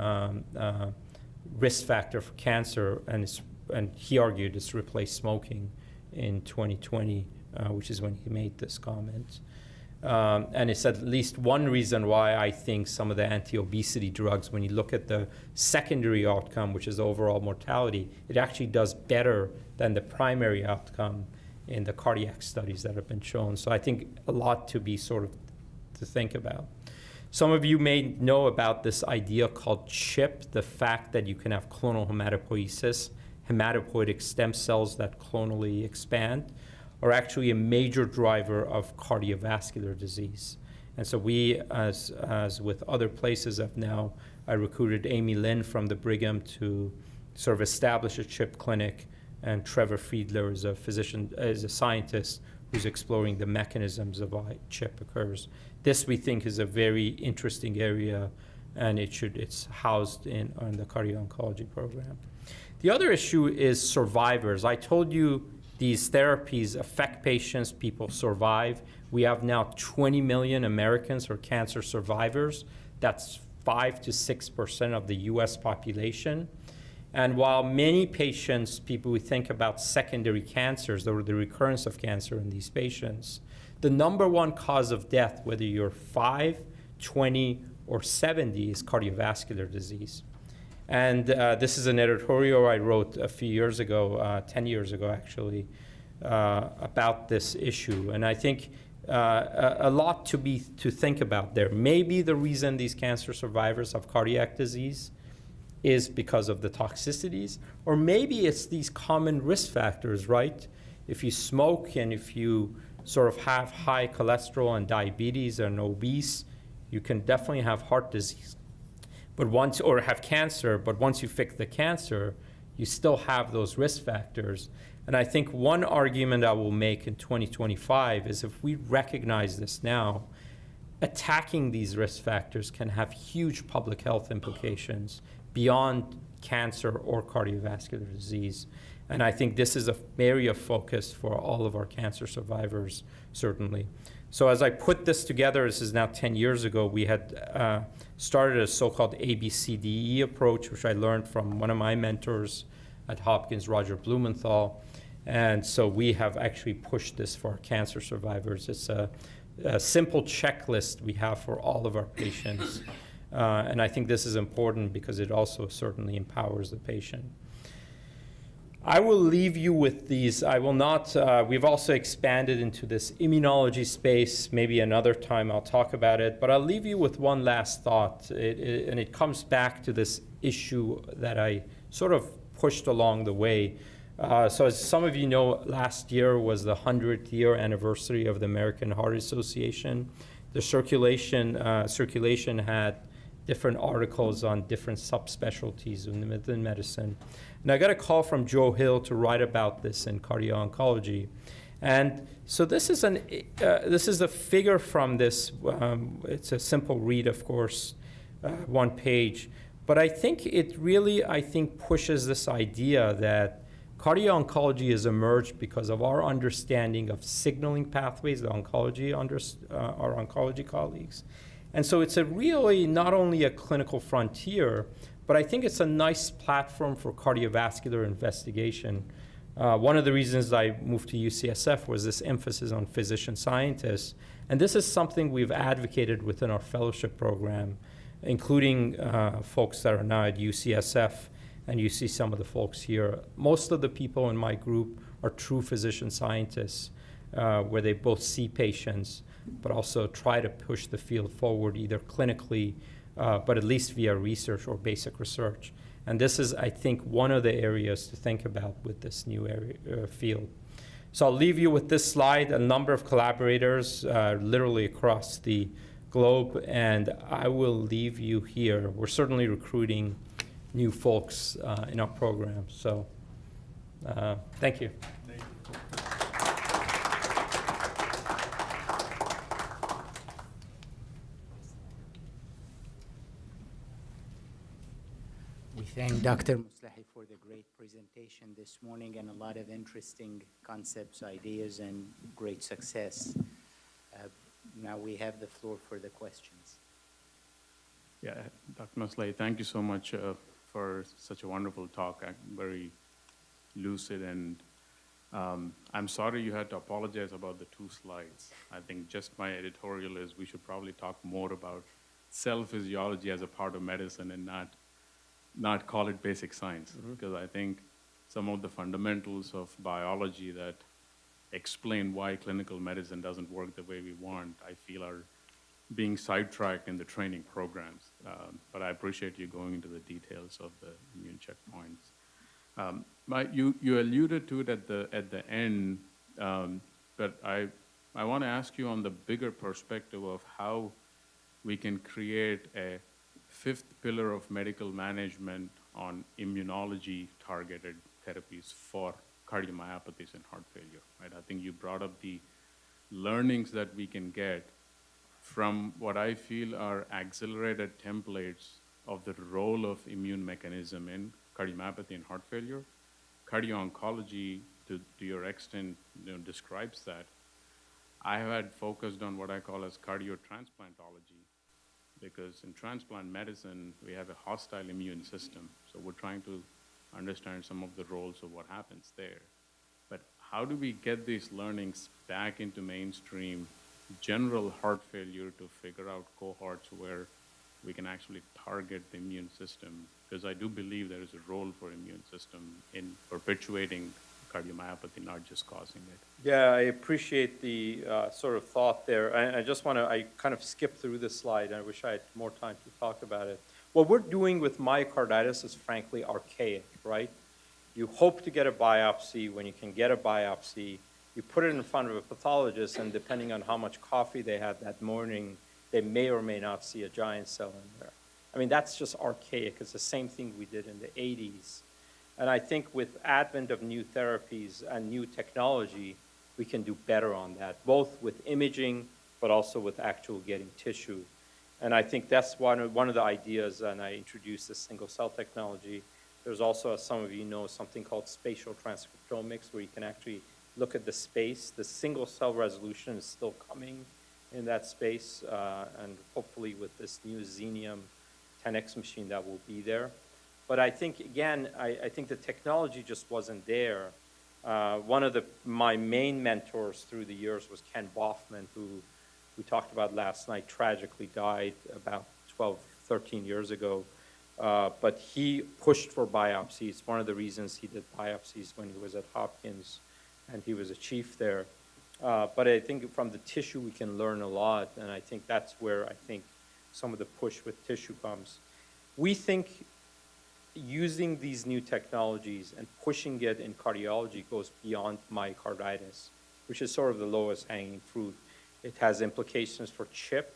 risk factor for cancer, and he argued it's replaced smoking in 2020, which is when he made this comment. And it's at least one reason why I think some of the anti-obesity drugs, when you look at the secondary outcome, which is overall mortality, it actually does better than the primary outcome in the cardiac studies that have been shown. So I think a lot to be sort of to think about. Some of you may know about this idea called CHIP, the fact that you can have clonal hematopoiesis, hematopoietic stem cells that clonally expand, are actually a major driver of cardiovascular disease. And so we, as with other places, I recruited Amy Lynn from the Brigham to sort of establish a CHIP clinic, and Trevor Friedler is a scientist who's exploring the mechanisms of why CHIP occurs. This, we think, is a very interesting area, and it's housed in the cardio-oncology program. The other issue is survivors. I told you these therapies affect patients, people survive. We have now 20 million Americans who are cancer survivors. That's 5 to 6% of the US population. And while many patients, people who think about secondary cancers or the recurrence of cancer in these patients, the number one cause of death, whether you're 5, 20, or 70, is cardiovascular disease. And this is an editorial I wrote a few years ago, 10 years ago actually, about this issue. And I think a lot to think about there. Maybe the reason these cancer survivors have cardiac disease is because of the toxicities, or maybe it's these common risk factors, right? If you smoke and if you sort of have high cholesterol and diabetes and obese, you can definitely have heart disease. Or have cancer, but once you fix the cancer, you still have those risk factors. And I think one argument I will make in 2025 is if we recognize this now, attacking these risk factors can have huge public health implications beyond cancer or cardiovascular disease. And I think this is an area of focus for all of our cancer survivors, certainly. So as I put this together, this is now 10 years ago, we had started a so-called ABCDE approach, which I learned from one of my mentors at Hopkins, Roger Blumenthal. And so we have actually pushed this for our cancer survivors. It's a simple checklist we have for all of our patients. And I think this is important because it also certainly empowers the patient. I will leave you with these. I will not, we've also expanded into this immunology space. Maybe another time I'll talk about it, but I'll leave you with one last thought. And it comes back to this issue that I sort of pushed along the way. So as some of you know, last year was the 100th year anniversary of the American Heart Association. The circulation had different articles on different subspecialties within medicine. And I got a call from Joe Hill to write about this in Cardio-Oncology. And so this is a figure from this. It's a simple read, of course, one page. But I think it really, pushes this idea that cardio-oncology has emerged because of our understanding of signaling pathways, our oncology colleagues. And so it's really not only a clinical frontier, but I think it's a nice platform for cardiovascular investigation. One of the reasons I moved to UCSF was this emphasis on physician scientists. And this is something we've advocated within our fellowship program, including folks that are now at UCSF, and you see some of the folks here. Most of the people in my group are true physician scientists, where they both see patients, but also try to push the field forward either clinically but at least via research or basic research. And this is, I think, one of the areas to think about with this new area, field. So I'll leave you with this slide, a number of collaborators literally across the globe, and I will leave you here. We're certainly recruiting new folks in our program. So thank you. Thank you. We thank Dr. Moslehi for the great presentation this morning and a lot of interesting concepts, ideas, and great success. Now we have the floor for the questions. Yeah, Dr. Moslehi, thank you so much for such a wonderful talk. Very lucid, and I'm sorry you had to apologize about the 2 slides. I think just my editorial is we should probably talk more about cell physiology as a part of medicine and not call it basic science, because I think some of the fundamentals of biology that explain why clinical medicine doesn't work the way we want, I feel are being sidetracked in the training programs. But I appreciate you going into the details of the immune checkpoints. You alluded to it at the end, but I want to ask you on the bigger perspective of how we can create a 5th pillar of medical management on immunology-targeted therapies for cardiomyopathies and heart failure, right? I think you brought up the learnings that we can get from what I feel are accelerated templates of the role of immune mechanism in cardiomyopathy and heart failure. Cardio-Oncology, to your extent, describes that. I had focused on what I call as cardio-transplantology, because in transplant medicine, we have a hostile immune system. So we're trying to understand some of the roles of what happens there. But how do we get these learnings back into mainstream general heart failure to figure out cohorts where we can actually target the immune system? Because I do believe there is a role for immune system in perpetuating cardiomyopathy, not just causing it. Yeah, I appreciate the sort of thought there. I just want to, I kind of skipped through this slide. I wish I had more time to talk about it. What we're doing with myocarditis is frankly archaic, right? You hope to get a biopsy. When you can get a biopsy, you put it in front of a pathologist, and depending on how much coffee they had that morning, they may or may not see a giant cell in there. I mean, that's just archaic. It's the same thing we did in the 80s. And I think with advent of new therapies and new technology, we can do better on that, both with imaging, but also with actual getting tissue. And I think that's one of the ideas, and I introduced this single-cell technology. There's also, as some of you know, something called spatial transcriptomics, where you can actually look at the space. The single-cell resolution is still coming in that space, and hopefully with this new Xenium 10X machine that will be there. But I think, again, I think the technology just wasn't there. One of my main mentors through the years was Ken Boffman, who we talked about last night, tragically died about 12, 13 years ago. But he pushed for biopsies. One of the reasons he did biopsies when he was at Hopkins, and he was a chief there. But I think from the tissue we can learn a lot, and I think that's where I think some of the push with tissue comes. We think using these new technologies and pushing it in cardiology goes beyond myocarditis, which is sort of the lowest hanging fruit. It has implications for CHIP,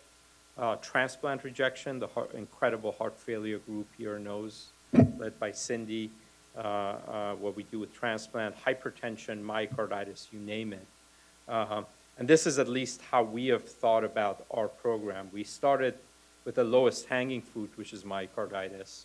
transplant rejection. The incredible heart failure group here knows, led by Cindy, what we do with transplant, hypertension, myocarditis, you name it. And this is at least how we have thought about our program. We started with the lowest hanging fruit, which is myocarditis.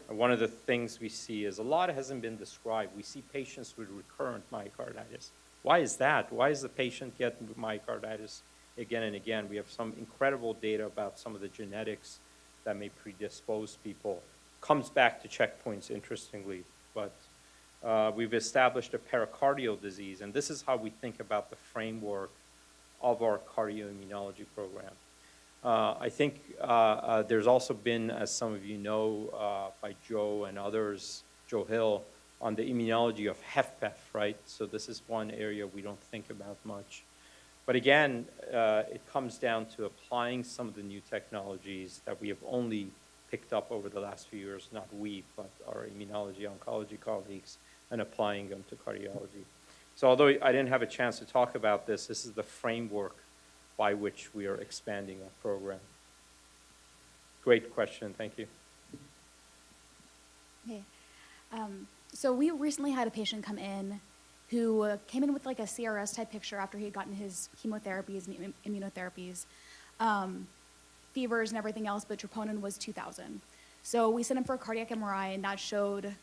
And one of the things we see is a lot hasn't been described. We see patients with recurrent myocarditis. Why is that? Why does the patient get myocarditis again and again? We have some incredible data about some of the genetics that may predispose people. Comes back to checkpoints, interestingly, but we've established a pericardial disease, and this is how we think about the framework of our cardioimmunology program. I think there's also been, as some of you know, by Joe and others, Joe Hill, on the immunology of HFpEF, right? So this is one area we don't think about much. But again, it comes down to applying some of the new technologies that we have only picked up over the last few years, not we, but our immunology, oncology colleagues, and applying them to cardiology. So although I didn't have a chance to talk about this, this is the framework by which we are expanding our program. Great question, thank you. Okay. So we recently had a patient come in who came in with like a CRS type picture after he had gotten his chemotherapies and immunotherapies, fevers and everything else, but troponin was 2,000. So we sent him for a cardiac MRI, and that showed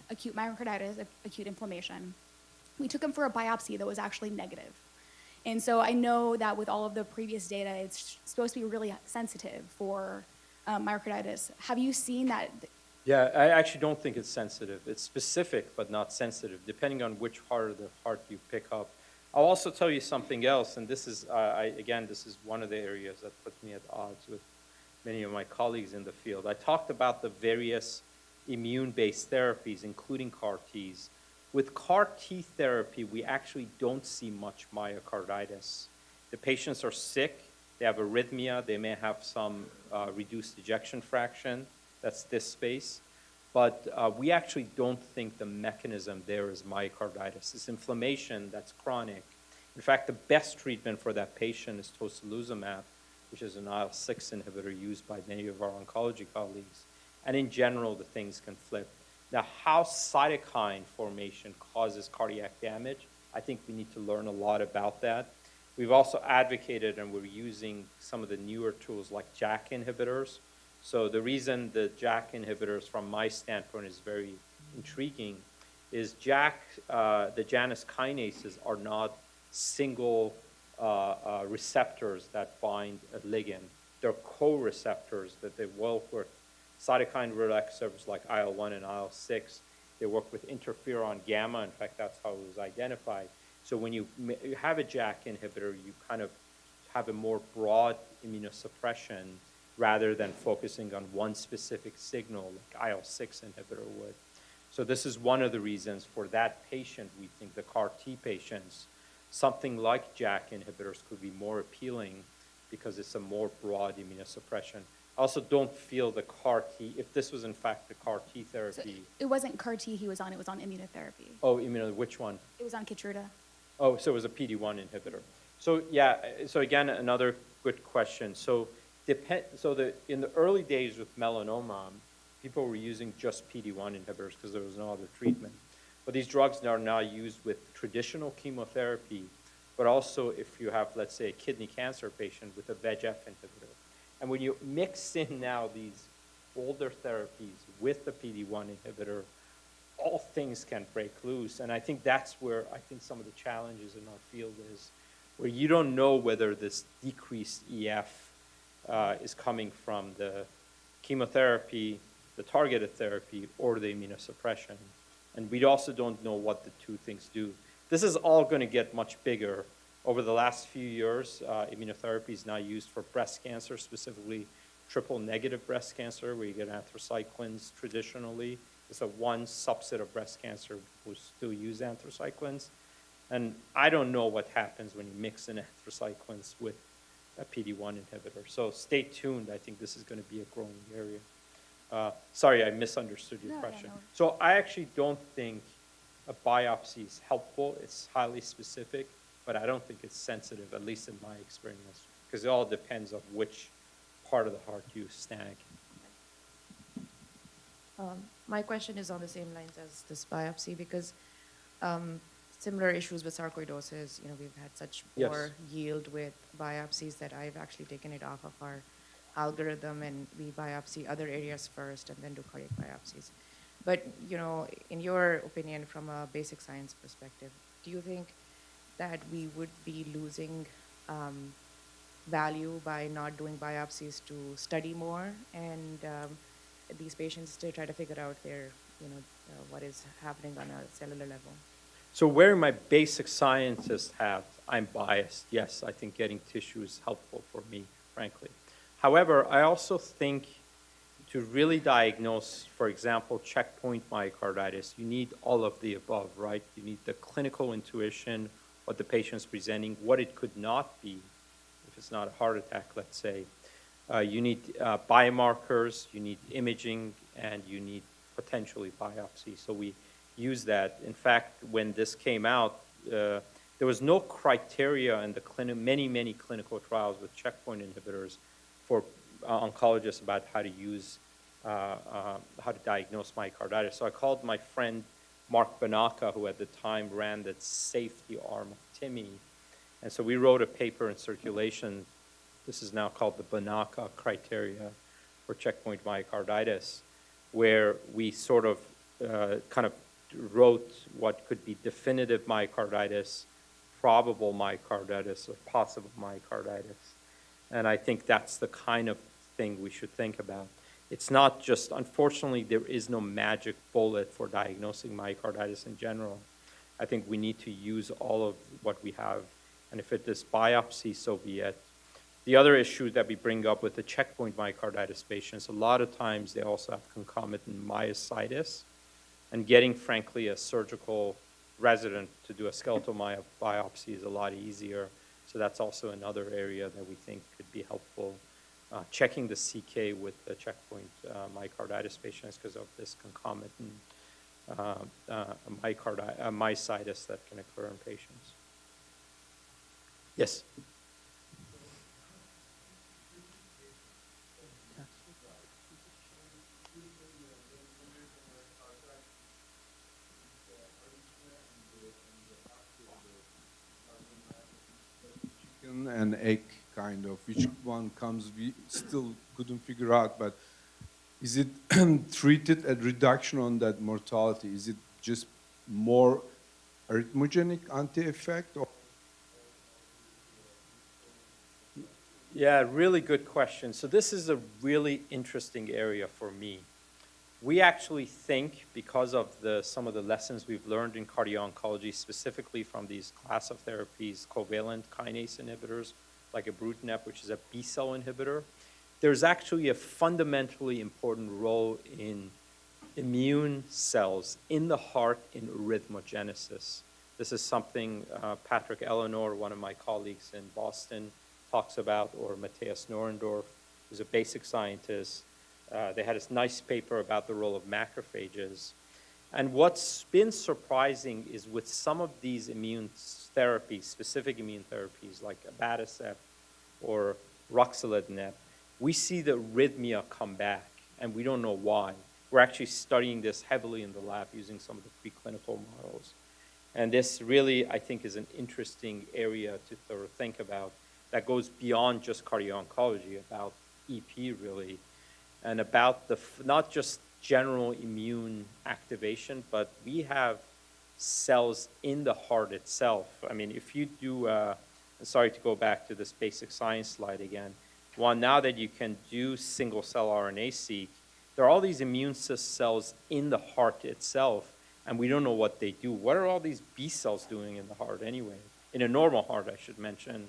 acute myocarditis, acute inflammation. We took him for a biopsy that was actually negative. And so I know that with all of the previous data, it's supposed to be really sensitive for myocarditis. Have you seen that? Yeah, I actually don't think it's sensitive. It's specific, but not sensitive, depending on which part of the heart you pick up. I'll also tell you something else, and this is, again, this is one of the areas that puts me at odds with many of my colleagues in the field. I talked about the various immune-based therapies, including CAR-Ts. With CAR-T therapy, we actually don't see much myocarditis. The patients are sick, they have arrhythmia, they may have some reduced ejection fraction, that's this space, but we actually don't think the mechanism there is myocarditis. It's inflammation that's chronic. In fact, the best treatment for that patient is tocilizumab, which is an IL-6 inhibitor used by many of our oncology colleagues. And in general, the things can flip. Now, how cytokine formation causes cardiac damage, I think we need to learn a lot about that. We've also advocated, and we're using some of the newer tools like JAK inhibitors. So the reason the JAK inhibitors, from my standpoint, is very intriguing is JAK, the Janus kinases, are not single receptors that bind a ligand. They're co-receptors that they work with cytokine receptors like IL-1 and IL-6. They work with interferon gamma. In fact, that's how it was identified. So when you have a JAK inhibitor, you kind of have a more broad immunosuppression rather than focusing on one specific signal like IL-6 inhibitor would. So this is one of the reasons for that patient, we think the CAR-T patients, something like JAK inhibitors could be more appealing because it's a more broad immunosuppression. I also don't feel the CAR-T, if this was in fact the CAR-T therapy. So it wasn't CAR-T he was on, it was on immunotherapy. Oh, which one? It was on Keytruda. Oh, so it was a PD-1 inhibitor. So yeah, so again, another good question. So in the early days with melanoma, people were using just PD-1 inhibitors because there was no other treatment. But these drugs are now used with traditional chemotherapy, but also if you have, let's say, a kidney cancer patient with a VEGF inhibitor. And when you mix in now these older therapies with the PD-1 inhibitor, all things can break loose. And I think that's where I think some of the challenges in our field is, where you don't know whether this decreased EF is coming from the chemotherapy, the targeted therapy, or the immunosuppression. And we also don't know what the two things do. This is all going to get much bigger. Over the last few years, immunotherapy is now used for breast cancer, specifically triple-negative breast cancer, where you get anthracyclines traditionally. It's one subset of breast cancer who still use anthracyclines. And I don't know what happens when you mix in anthracyclines with a PD-1 inhibitor. So stay tuned. I think this is going to be a growing area. Sorry, I misunderstood your question. No. So I actually don't think a biopsy is helpful. It's highly specific, but I don't think it's sensitive, at least in my experience, because it all depends on which part of the heart you snag. My question is on the same lines as this biopsy, because similar issues with sarcoidosis, we've had such poor yield with biopsies that I've actually taken it off of our algorithm, and we biopsy other areas first and then do cardiac biopsies. But, in your opinion, from a basic science perspective, do you think that we would be losing value by not doing biopsies to study more and these patients to try to figure out their, what is happening on a cellular level? So wearing my basic scientist hat, I'm biased. Yes, I think getting tissue is helpful for me, frankly. However, I also think to really diagnose, for example, checkpoint myocarditis, you need all of the above, right? You need the clinical intuition, what the patient's presenting, what it could not be, if it's not a heart attack, let's say. You need biomarkers, you need imaging, and you need potentially biopsy. So we use that. In fact, when this came out, there was no criteria in the many clinical trials with checkpoint inhibitors for oncologists about how to use, how to diagnose myocarditis. So I called my friend Mark Banaka, who at the time ran the safety arm of TIMI. And so we wrote a paper in Circulation. This is now called the Banaka criteria for checkpoint myocarditis, where we sort of kind of wrote what could be definitive myocarditis, probable myocarditis, or possible myocarditis. And I think that's the kind of thing we should think about. It's not just, unfortunately, there is no magic bullet for diagnosing myocarditis in general. I think we need to use all of what we have. And if it is biopsy, so be it. The other issue that we bring up with the checkpoint myocarditis patients, a lot of times they also have concomitant myositis. And getting, frankly, a surgical resident to do a skeletal biopsy is a lot easier. So that's also another area that we think could be helpful. Checking the CK with the checkpoint myocarditis patients because of this concomitant myositis that can occur in patients. Yes? Chicken and egg kind of, which one comes, we still couldn't figure out, but is it treated at reduction on that mortality? Is it just more arrhythmogenic anti-effect? Or? Yeah, really good question. So this is a really interesting area for me. We actually think, because of some of the lessons we've learned in cardio-oncology, specifically from these class of therapies, covalent kinase inhibitors, like ibrutinib, which is a B-cell inhibitor, there's actually a fundamentally important role in immune cells in the heart in arrhythmogenesis. This is something Patrick Eleanor, one of my colleagues in Boston, talks about, or Matthias Norendorf, who's a basic scientist. They had this nice paper about the role of macrophages. And what's been surprising is with some of these immune therapies, specific immune therapies like abatacept or ruxolitinib, we see the arrhythmia come back, and we don't know why. We're actually studying this heavily in the lab using some of the preclinical models. And this really, I think, is an interesting area to sort of think about that goes beyond just cardio-oncology, about EP really, and about the not just general immune activation, but we have cells in the heart itself. I mean, if you do, sorry to go back to this basic science slide again. One, now that you can do single-cell RNA-seq, there are all these immune cells in the heart itself, and we don't know what they do. What are all these B cells doing in the heart anyway? In a normal heart, I should mention.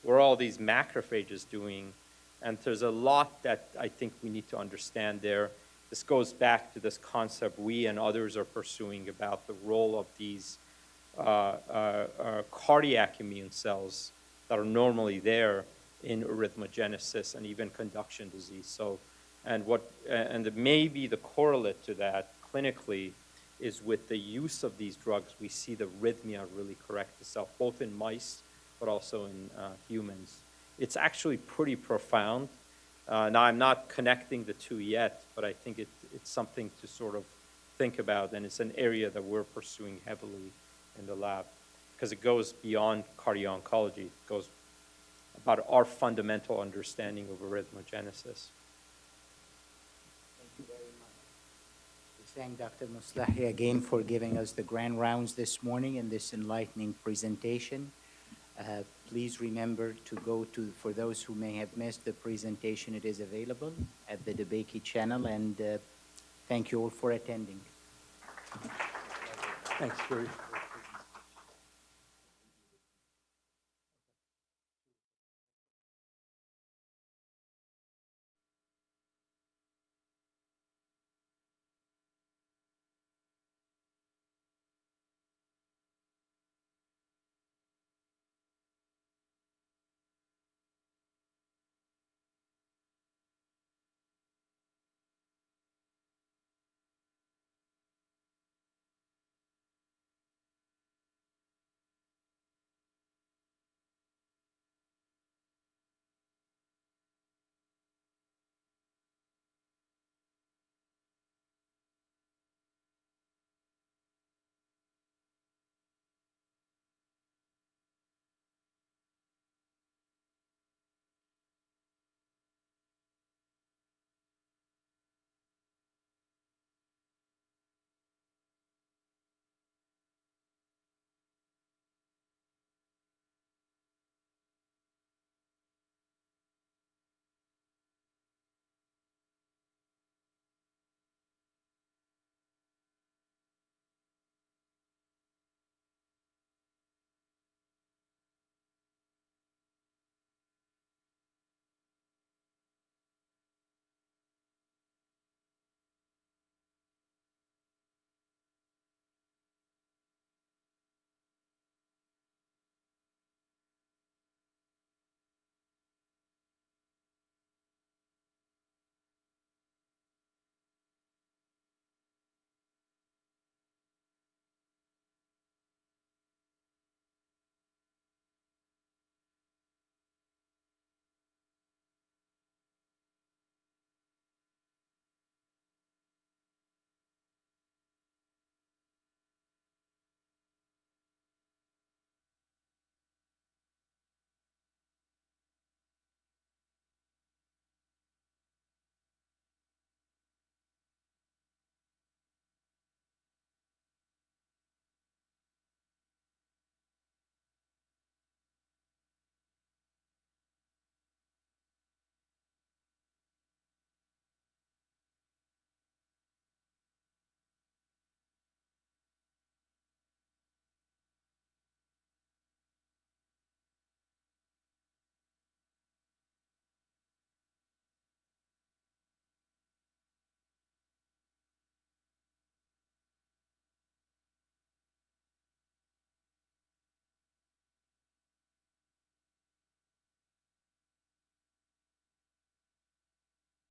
What are all these macrophages doing? And there's a lot that I think we need to understand there. This goes back to this concept we and others are pursuing about the role of these cardiac immune cells that are normally there in arrhythmogenesis and even conduction disease. So, and maybe the correlate to that clinically is with the use of these drugs, we see the arrhythmia really correct itself, both in mice, but also in humans. It's actually pretty profound. Now, I'm not connecting the two yet, but I think it's something to sort of think about, and it's an area that we're pursuing heavily in the lab, because it goes beyond cardio-oncology. It goes about our fundamental understanding of arrhythmogenesis. Thank you very much. We thank Dr. Moslehi again for giving us the grand rounds this morning in this enlightening presentation. Please remember to go to, for those who may have missed the presentation, it is available at the DeBakey channel, and thank you all for attending. Thanks, Gary.